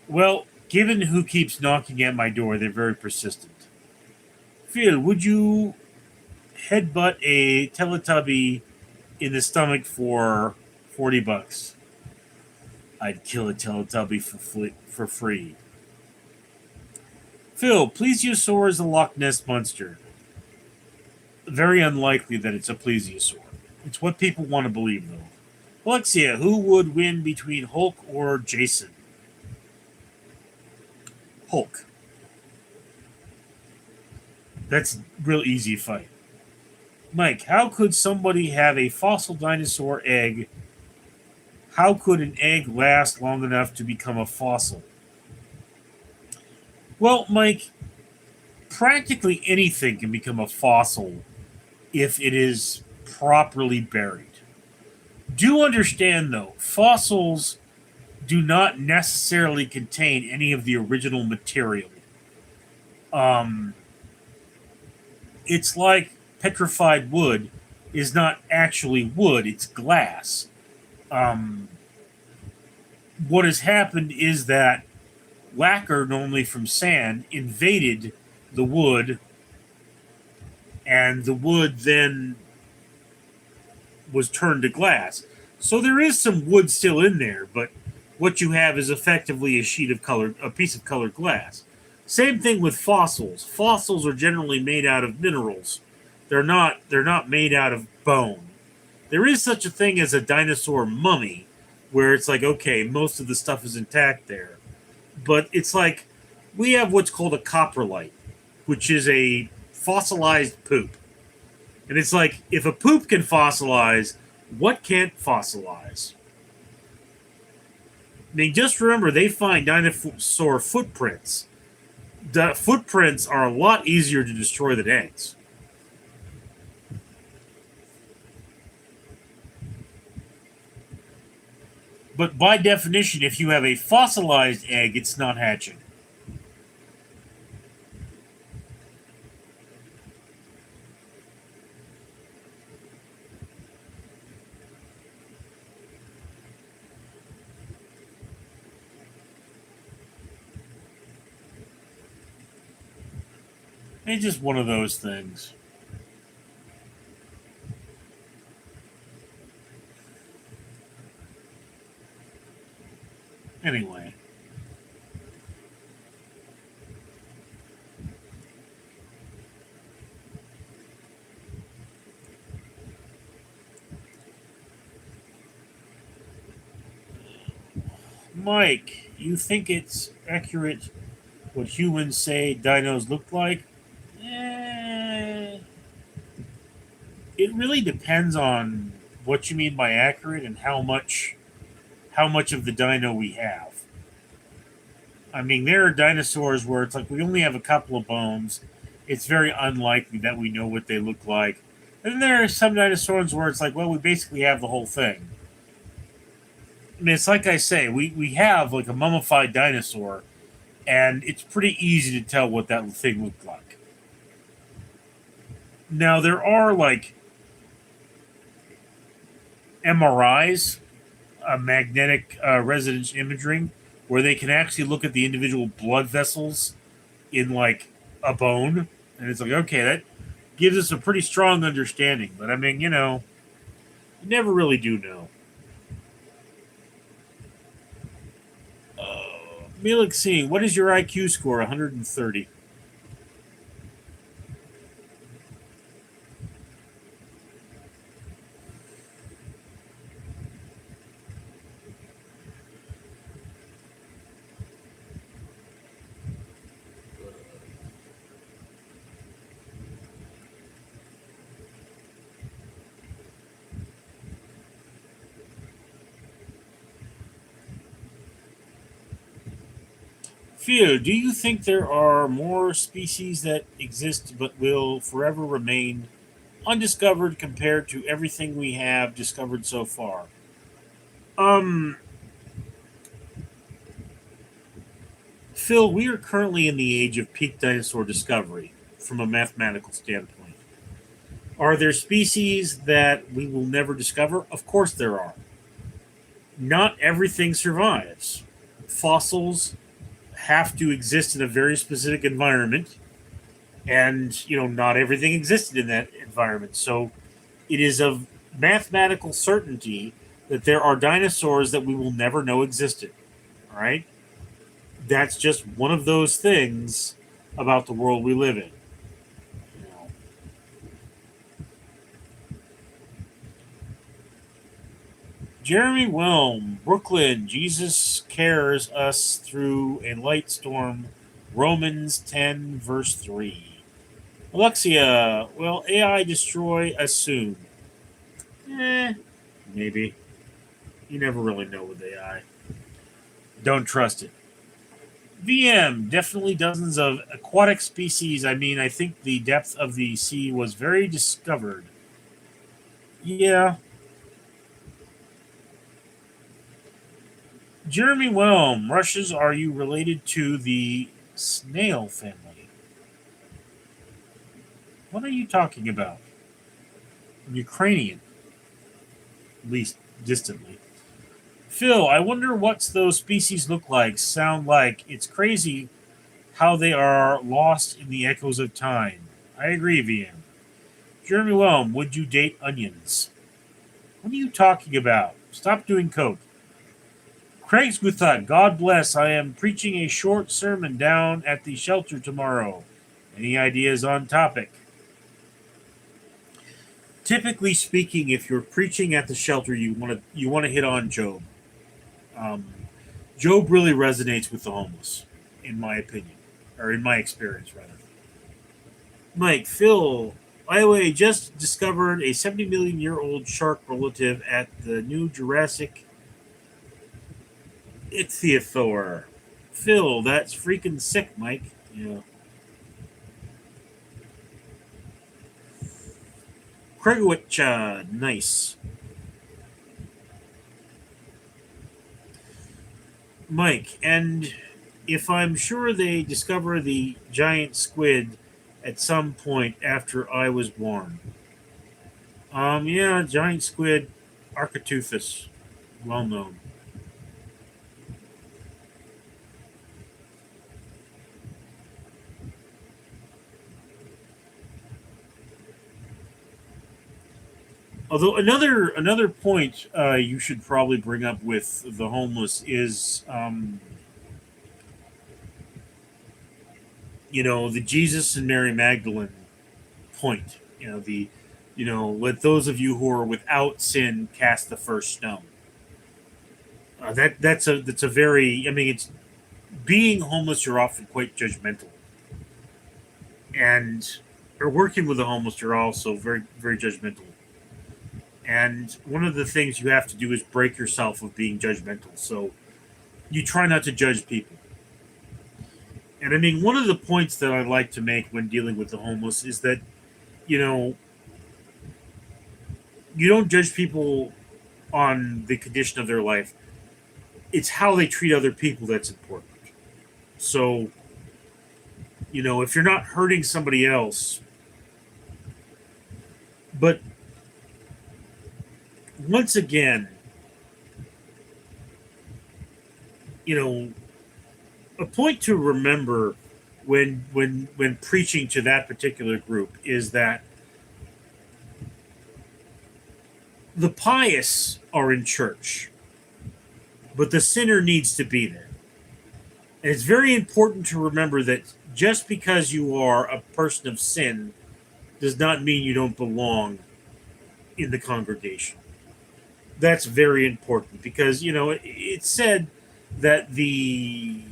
Well, given who keeps knocking at my door, they're very persistent. Phil, would you headbutt a Teletubby in the stomach for $40? I'd kill a Teletubby for free. Phil, plesiosaur is a Loch Ness monster. Very unlikely that it's a plesiosaur. It's what people want to believe, though. Alexia, who would win between Hulk or Jason? Hulk. That's a real easy fight. Mike, how could somebody have a fossil dinosaur egg? How could an egg last long enough to become a fossil? Well, Mike, practically anything can become a fossil if it is properly buried. Do understand, though, fossils do not necessarily contain any of the original material. Um, it's like petrified wood is not actually wood, it's glass. Um, what has happened is that lacquer, normally from sand, invaded the wood, and the wood then was turned to glass. So there is some wood still in there, but what you have is effectively a piece of colored glass. Same thing with fossils. Fossils are generally made out of minerals. They're not made out of bone. There is such a thing as a dinosaur mummy, where it's like, okay, most of the stuff is intact there, but it's like we have what's called a coprolite, which is a fossilized poop. And it's like, if a poop can fossilize, what can't fossilize? I mean, just remember, they find dinosaur footprints. The footprints are a lot easier to destroy than eggs. But by definition, if you have a fossilized egg, it's not hatching. It's just one of those things. Anyway. Mike, you think it's accurate what humans say dinos look like? Eh, it really depends on what you mean by accurate and how much of the dino we have. I mean, there are dinosaurs where it's like we only have a couple of bones. It's very unlikely that we know what they look like. And then there are some dinosaurs where it's like, well, we basically have the whole thing. I mean, it's like I say, we have like a mummified dinosaur, and it's pretty easy to tell what that thing looked like. Now, there are like MRIs, magnetic resonance imaging, where they can actually look at the individual blood vessels in like a bone, and it's like, okay, that gives us a pretty strong understanding. But I mean, you never really do know. Felix, what is your IQ score? 130. Phil, do you think there are more species that exist but will forever remain undiscovered compared to everything we have discovered so far? Um, Phil, we are currently in the age of peak dinosaur discovery from a mathematical standpoint. Are there species that we will never discover? Of course there are. Not everything survives. Fossils have to exist in a very specific environment, and not everything existed in that environment. So it is of mathematical certainty that there are dinosaurs that we will never know existed. All right, that's just one of those things about the world we live in. You know. Jeremy Wilm, Brooklyn, Jesus cares us through a light storm. Romans 10, verse 3. Alexia, will AI destroy us soon? Maybe. You never really know with AI. Don't trust it. VM, definitely dozens of aquatic species. I mean, I think the depth of the sea was very discovered. Yeah. Jeremy Wilm, Russians, are you related to the snail family? What are you talking about? Ukrainian, at least distantly. Phil, I wonder what those species look like, sound like. It's crazy how they are lost in the echoes of time. I agree, VM. Jeremy Wilm, would you date onions? What are you talking about? Stop doing coke. Craig's Guthut, God bless. I am preaching a short sermon down at the shelter tomorrow. Any ideas on topic? Typically speaking, if you're preaching at the shelter, you want to hit on Job. Um, Job really resonates with the homeless, in my opinion, or in my experience, rather. Mike, Phil, Iowa just discovered a 70 million-year-old shark relative at the new Jurassic ichthyosaur. Phil, that's freaking sick, Mike. Yeah. Kregowich, nice. Mike, and if I'm sure they discover the giant squid at some point after I was born. Yeah, giant squid, Architeuthis, well known. Although another point you should probably bring up with the homeless is, the Jesus and Mary Magdalene point. Let those of you who are without sin cast the first stone. That's a very. I mean, it's being homeless. You're often quite judgmental, and or working with the homeless, you're also very very judgmental. And one of the things you have to do is break yourself of being judgmental. So you try not to judge people. And I mean, one of the points that I like to make when dealing with the homeless is that, you know, you don't judge people on the condition of their life. It's how they treat other people that's important. So, if you're not hurting somebody else, but once again, a point to remember when preaching to that particular group is that the pious are in church, but the sinner needs to be there. And it's very important to remember that just because you are a person of sin does not mean you don't belong in the congregation. That's very important because, it's said that the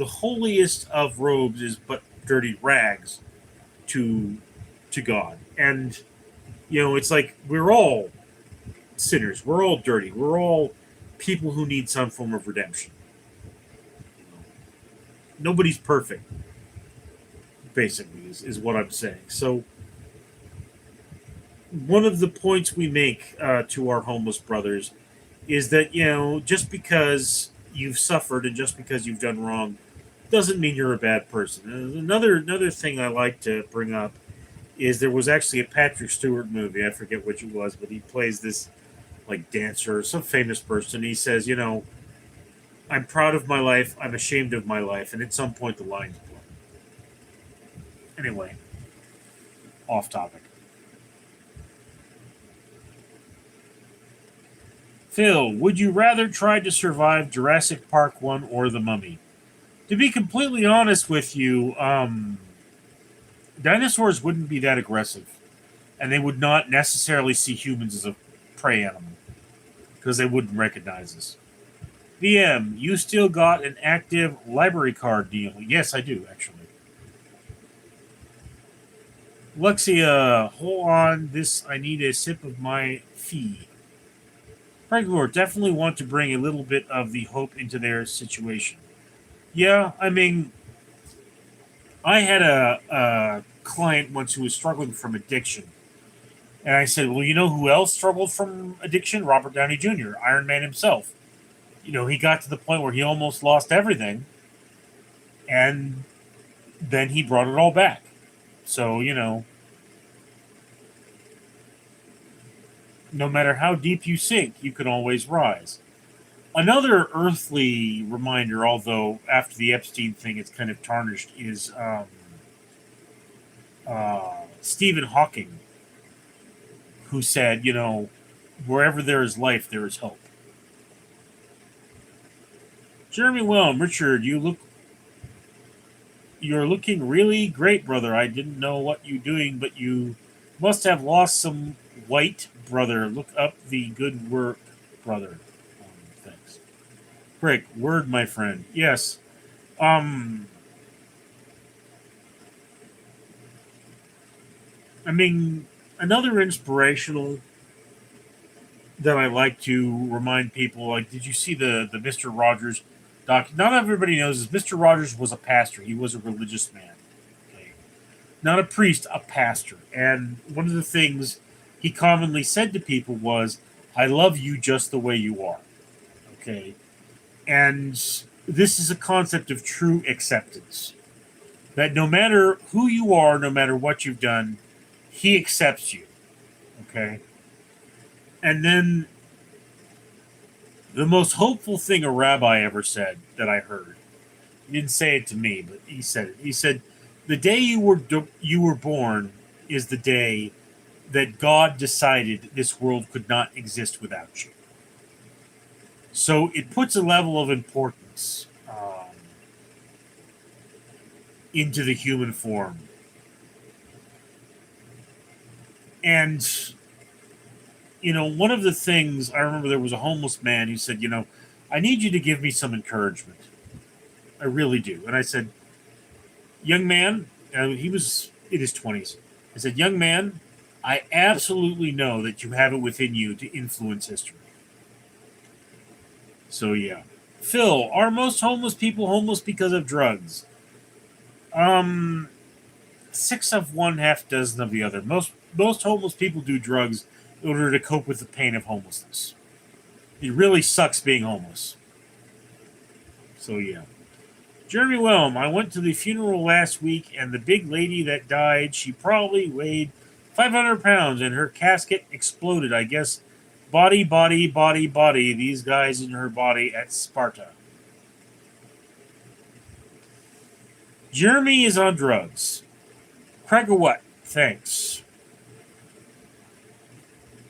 holiest of robes is but dirty rags to God. And, it's like we're all sinners. We're all dirty. We're all people who need some form of redemption. Nobody's perfect, basically, is what I'm saying. So, one of the points we make to our homeless brothers is that, just because you've suffered and just because you've done wrong doesn't mean you're a bad person. Another thing I like to bring up is there was actually a Patrick Stewart movie. I forget which it was, but he plays this like dancer or some famous person. He says, I'm proud of my life. I'm ashamed of my life. And at some point, the line's blown. Anyway, off topic. Phil, would you rather try to survive Jurassic Park 1 or The Mummy? To be completely honest with you, dinosaurs wouldn't be that aggressive. And they would not necessarily see humans as a prey animal. Because they wouldn't recognize us. VM, you still got an active library card deal. Yes, I do, actually. Lexia, hold on. I need a sip of my fee. Franklord, definitely want to bring a little bit of the hope into their situation. Yeah, I mean, I had a client once who was struggling from addiction. And I said, well, you know who else struggled from addiction? Robert Downey Jr., Iron Man himself. He got to the point where he almost lost everything. And then he brought it all back. So, no matter how deep you sink, you can always rise. Another earthly reminder, although after the Epstein thing it's kind of tarnished, is Stephen Hawking, who said, wherever there is life, there is hope. Jeremy Wellham, Richard, you're looking really great, brother. I didn't know what you're doing, but you must have lost some weight, brother. Look up the good work, brother. Thanks. Break word, my friend. Yes. Um. I mean, another inspirational that I like to remind people, like, did you see the Mister Rogers doc? Not everybody knows this. Mister Rogers was a pastor. He was a religious man. Okay, not a priest, a pastor. And one of the things he commonly said to people was, "I love you just the way you are." Okay, and this is a concept of true acceptance. That no matter who you are, no matter what you've done, he accepts you. Okay, and then the most hopeful thing a rabbi ever said that I heard. He didn't say it to me, but he said it. He said, "The day you were born is the day that God decided this world could not exist without you." So it puts a level of importance into the human form, and one of the things I remember, there was a homeless man who said, "I need you to give me some encouragement. I really do." And I said, "Young man," he was in his 20s. I said, "Young man, I absolutely know that you have it within you to influence history." So, yeah. Phil, are most homeless people homeless because of drugs? Um, Six of one, half dozen of the other. Most homeless people do drugs in order to cope with the pain of homelessness. It really sucks being homeless. So, yeah. Jeremy Wellham, I went to the funeral last week, and the big lady that died, she probably weighed 500 pounds, and her casket exploded. I guess body, body, body, body, these guys in her body at Sparta. Jeremy is on drugs. Craig, what? Thanks.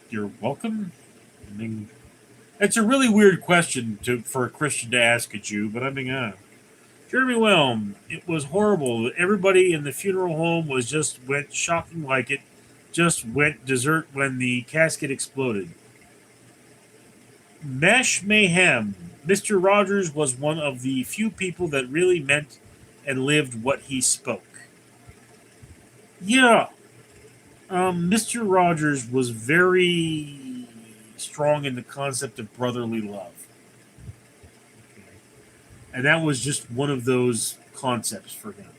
You're welcome. I mean, it's a really weird question for a Christian to ask a Jew, but I mean, Jeremy Whelm, it was horrible. Everybody in the funeral home went shocking like it just went dessert when the casket exploded. Mesh Mayhem. Mr. Rogers was one of the few people that really meant and lived what he spoke. Yeah. Mr. Rogers was very strong in the concept of brotherly love. And that was just one of those concepts for him.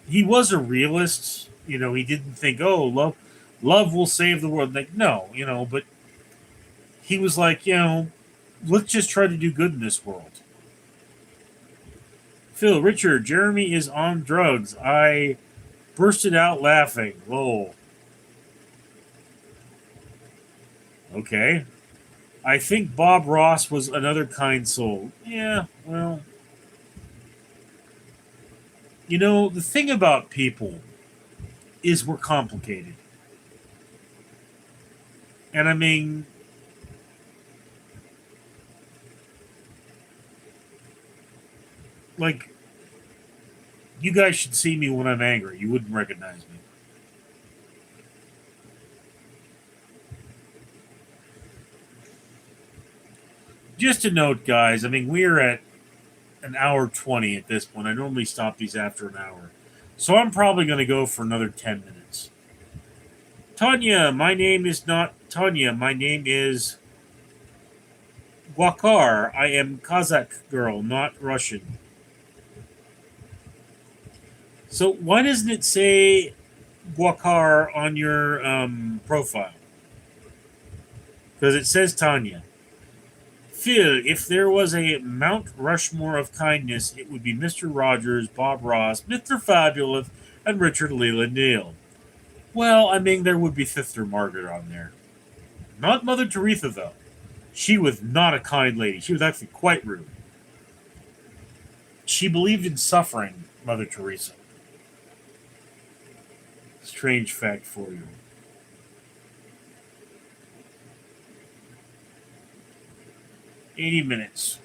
He was a realist. He didn't think, "Oh, love will save the world." Like, no, but he was like, let's just try to do good in this world. Phil, Richard, Jeremy is on drugs. I bursted out laughing. Lol. Okay. I think Bob Ross was another kind soul. Yeah, well, the thing about people is we're complicated. And I mean, like, you guys should see me when I'm angry. You wouldn't recognize me. Just a note, guys. I mean, we're at an hour 20 at this point. I normally stop these after an hour. So I'm probably going to go for another 10 minutes. Tanya, my name is not Tanya. My name is Wakar. I am Kazakh girl, not Russian. So why doesn't it say Wakar on your profile? Because it says Tanya. Phil, if there was a Mount Rushmore of kindness, it would be Mr. Rogers, Bob Ross, Mr. Fabulous, and Richard Leland Neal. Well, I mean, there would be Sister Margaret on there. Not Mother Teresa, though. She was not a kind lady. She was actually quite rude. She believed in suffering, Mother Teresa. Strange fact for you. 80 minutes.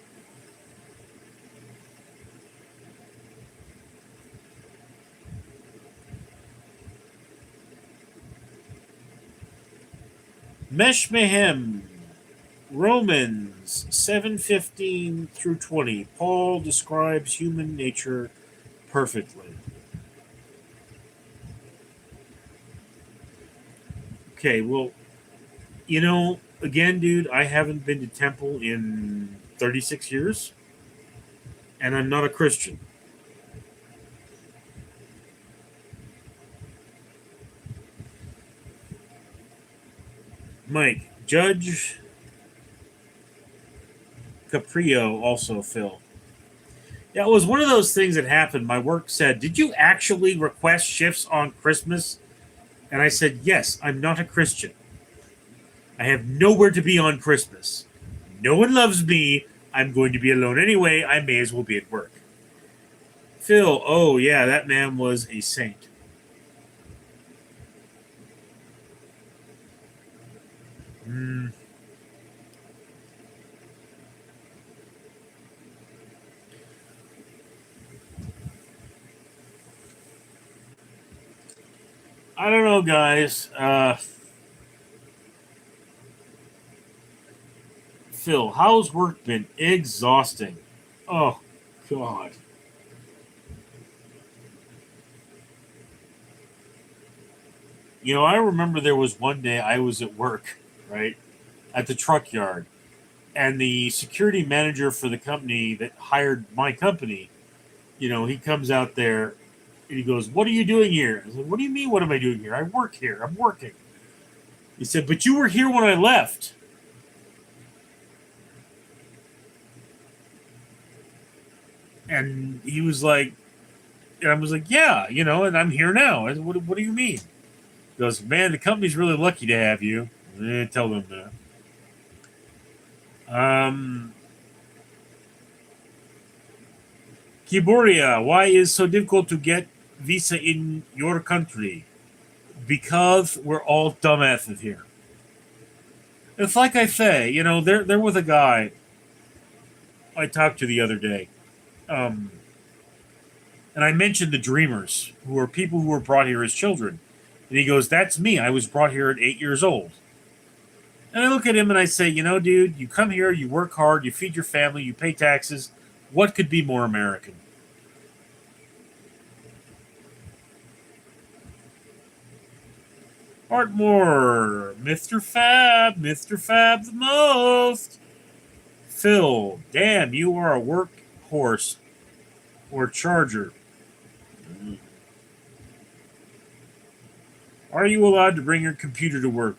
Meshmehem, Romans 7:15 through 20. Paul describes human nature perfectly. Okay, well, again, dude, I haven't been to temple in 36 years, and I'm not a Christian. Mike, Judge Caprio also, Phil. Yeah, it was one of those things that happened. My work said, "Did you actually request shifts on Christmas?" And I said, "Yes, I'm not a Christian. I have nowhere to be on Christmas. No one loves me. I'm going to be alone anyway. I may as well be at work." Phil, oh yeah, that man was a saint. Mm, I don't know, guys. Phil, how's work been? Exhausting. Oh, God. I remember there was one day I was at work, right, at the truck yard, and the security manager for the company that hired my company, he comes out there and he goes, "What are you doing here?" I said, "What do you mean, what am I doing here? I work here. I'm working." He said, "But you were here when I left." And he was like, and I was like, "Yeah, and I'm here now." I said, "What do you mean?" He goes, "Man, the company's really lucky to have you." Tell them that. Um, Kiboria, why is so difficult to get visa in your country? Because we're all dumbasses here. It's like I say, there was a guy I talked to the other day, um, and I mentioned the dreamers, who are people who were brought here as children, and he goes, "That's me. I was brought here at 8 years old." And I look at him and I say, dude, you come here, you work hard, you feed your family, you pay taxes. What could be more American? Artmore, Mr. Fab the most. Phil, damn, you are a workhorse or charger. Are you allowed to bring your computer to work?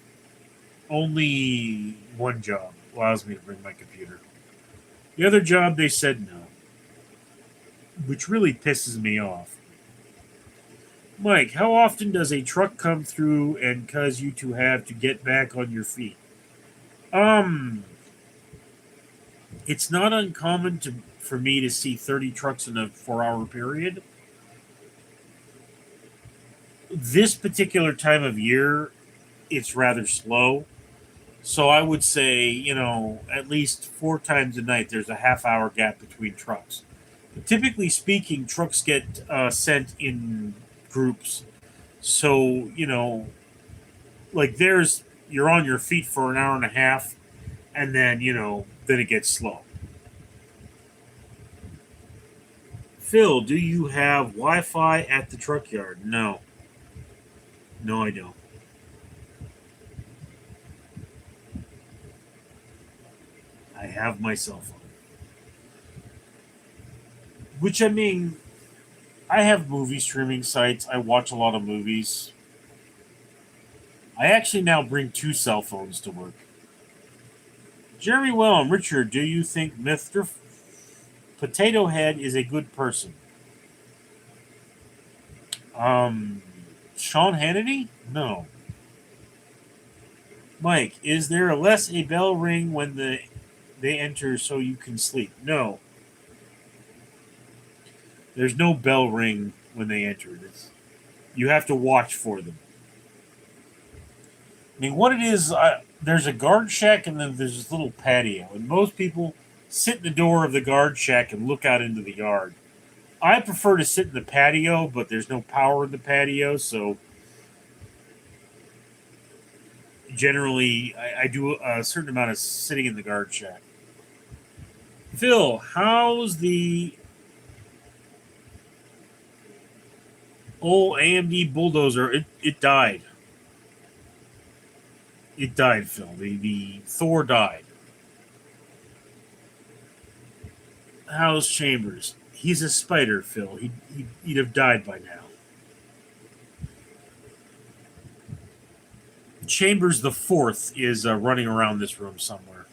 Only one job allows me to bring my computer. The other job, they said no, which really pisses me off. Mike, how often does a truck come through and cause you to have to get back on your feet? Um, it's not uncommon for me to see 30 trucks in a 4 hour period. This particular time of year, it's rather slow. So I would say, at least 4 times a night, there's a half-hour gap between trucks. But typically speaking, trucks get sent in groups. So, like you're on your feet for an hour and a half, and then it gets slow. Phil, do you have Wi-Fi at the truck yard? No. No, I don't. I have my cell phone. Which, I mean, I have movie streaming sites. I watch a lot of movies. I actually now bring 2 cell phones to work. Jeremy Wellham, Richard, do you think Mr. Potato Head is a good person? Um, Sean Hannity? No. Mike, is there less a bell ring when they enter so you can sleep? No. There's no bell ring when they enter. You have to watch for them. I mean, what it is, there's a guard shack and then there's this little patio. And most people sit in the door of the guard shack and look out into the yard. I prefer to sit in the patio, but there's no power in the patio, so generally I do a certain amount of sitting in the guard shack. Phil, how's the old AMD bulldozer? It died. It died, Phil. The Thor died. How's Chambers? He's a spider, Phil. He'd have died by now. Chambers the Fourth is running around this room somewhere.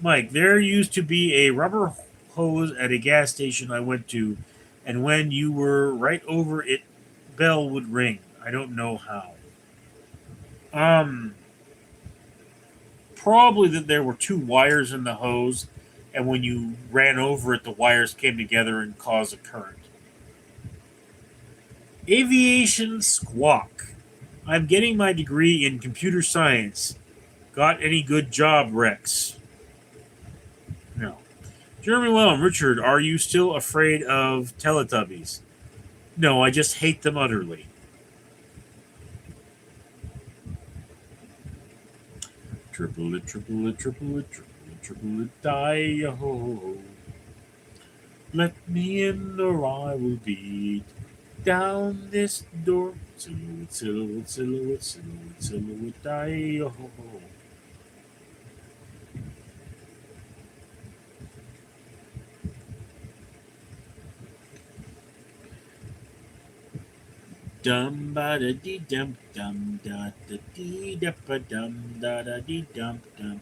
Mike, there used to be a rubber hose at a gas station I went to, and when you were right over it, bell would ring. I don't know how. Um, Probably that there were two wires in the hose, and when you ran over it, the wires came together and caused a current. Aviation squawk. I'm getting my degree in computer science. Got any good job, Rex? No. Jeremy Wellham, Richard, are you still afraid of Teletubbies? No, I just hate them utterly. Triplet, triplet, triplet, triplet, triplet, die ho. Let me in or I will beat down this door. Silhouette, silhouette, silhouette, silhouette, silhouette, die ho. Dum ba da dee dum dum da da dee da ba dum da da dee dum dum.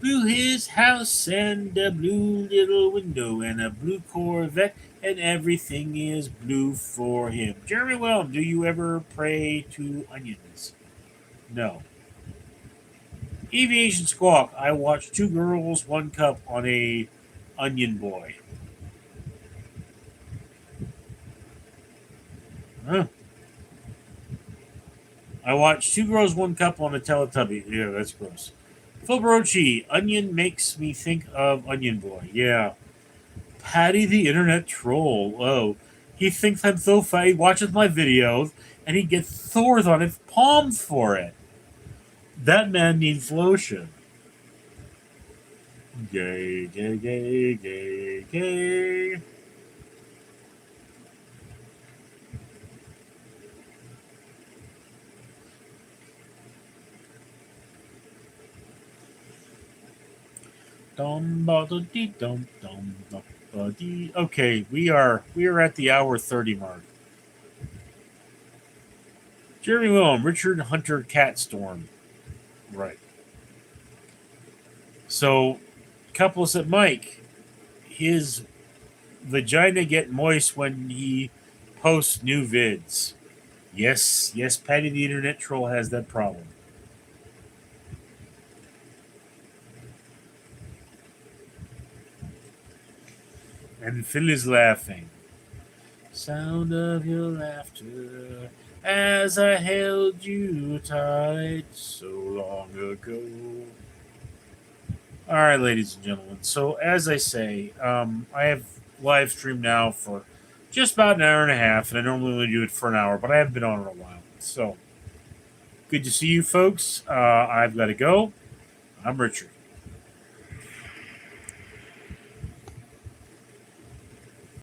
Blew his house and a blue little window and a blue Corvette and everything is blue for him. Jeremy Wellham, do you ever pray to onions? No. Aviation Squawk. I watched Two Girls, One Cup on a Onion Boy. Huh. I watched Two Girls, One Cup on a Teletubby. Yeah, that's gross. Phil Barochi, Onion makes me think of Onion Boy. Yeah. Patty the Internet Troll. Oh, he thinks I'm so fat. He watches my videos and he gets sores on his palms for it. That man needs lotion. Gay, gay, gay, gay, gay. Okay, we are at the hour 30 mark. Jeremy Willem, Richard Hunter Catstorm. Right. So, couple said, Mike, his vagina get moist when he posts new vids. Yes, Patty the Internet Troll has that problem. And Phil is laughing. Sound of your laughter as I held you tight so long ago. All right, ladies and gentlemen. So, as I say, I have live streamed now for just about an hour and a half, and I normally only do it for an hour, but I haven't been on in a while. So, good to see you folks. I've got to go. I'm Richard.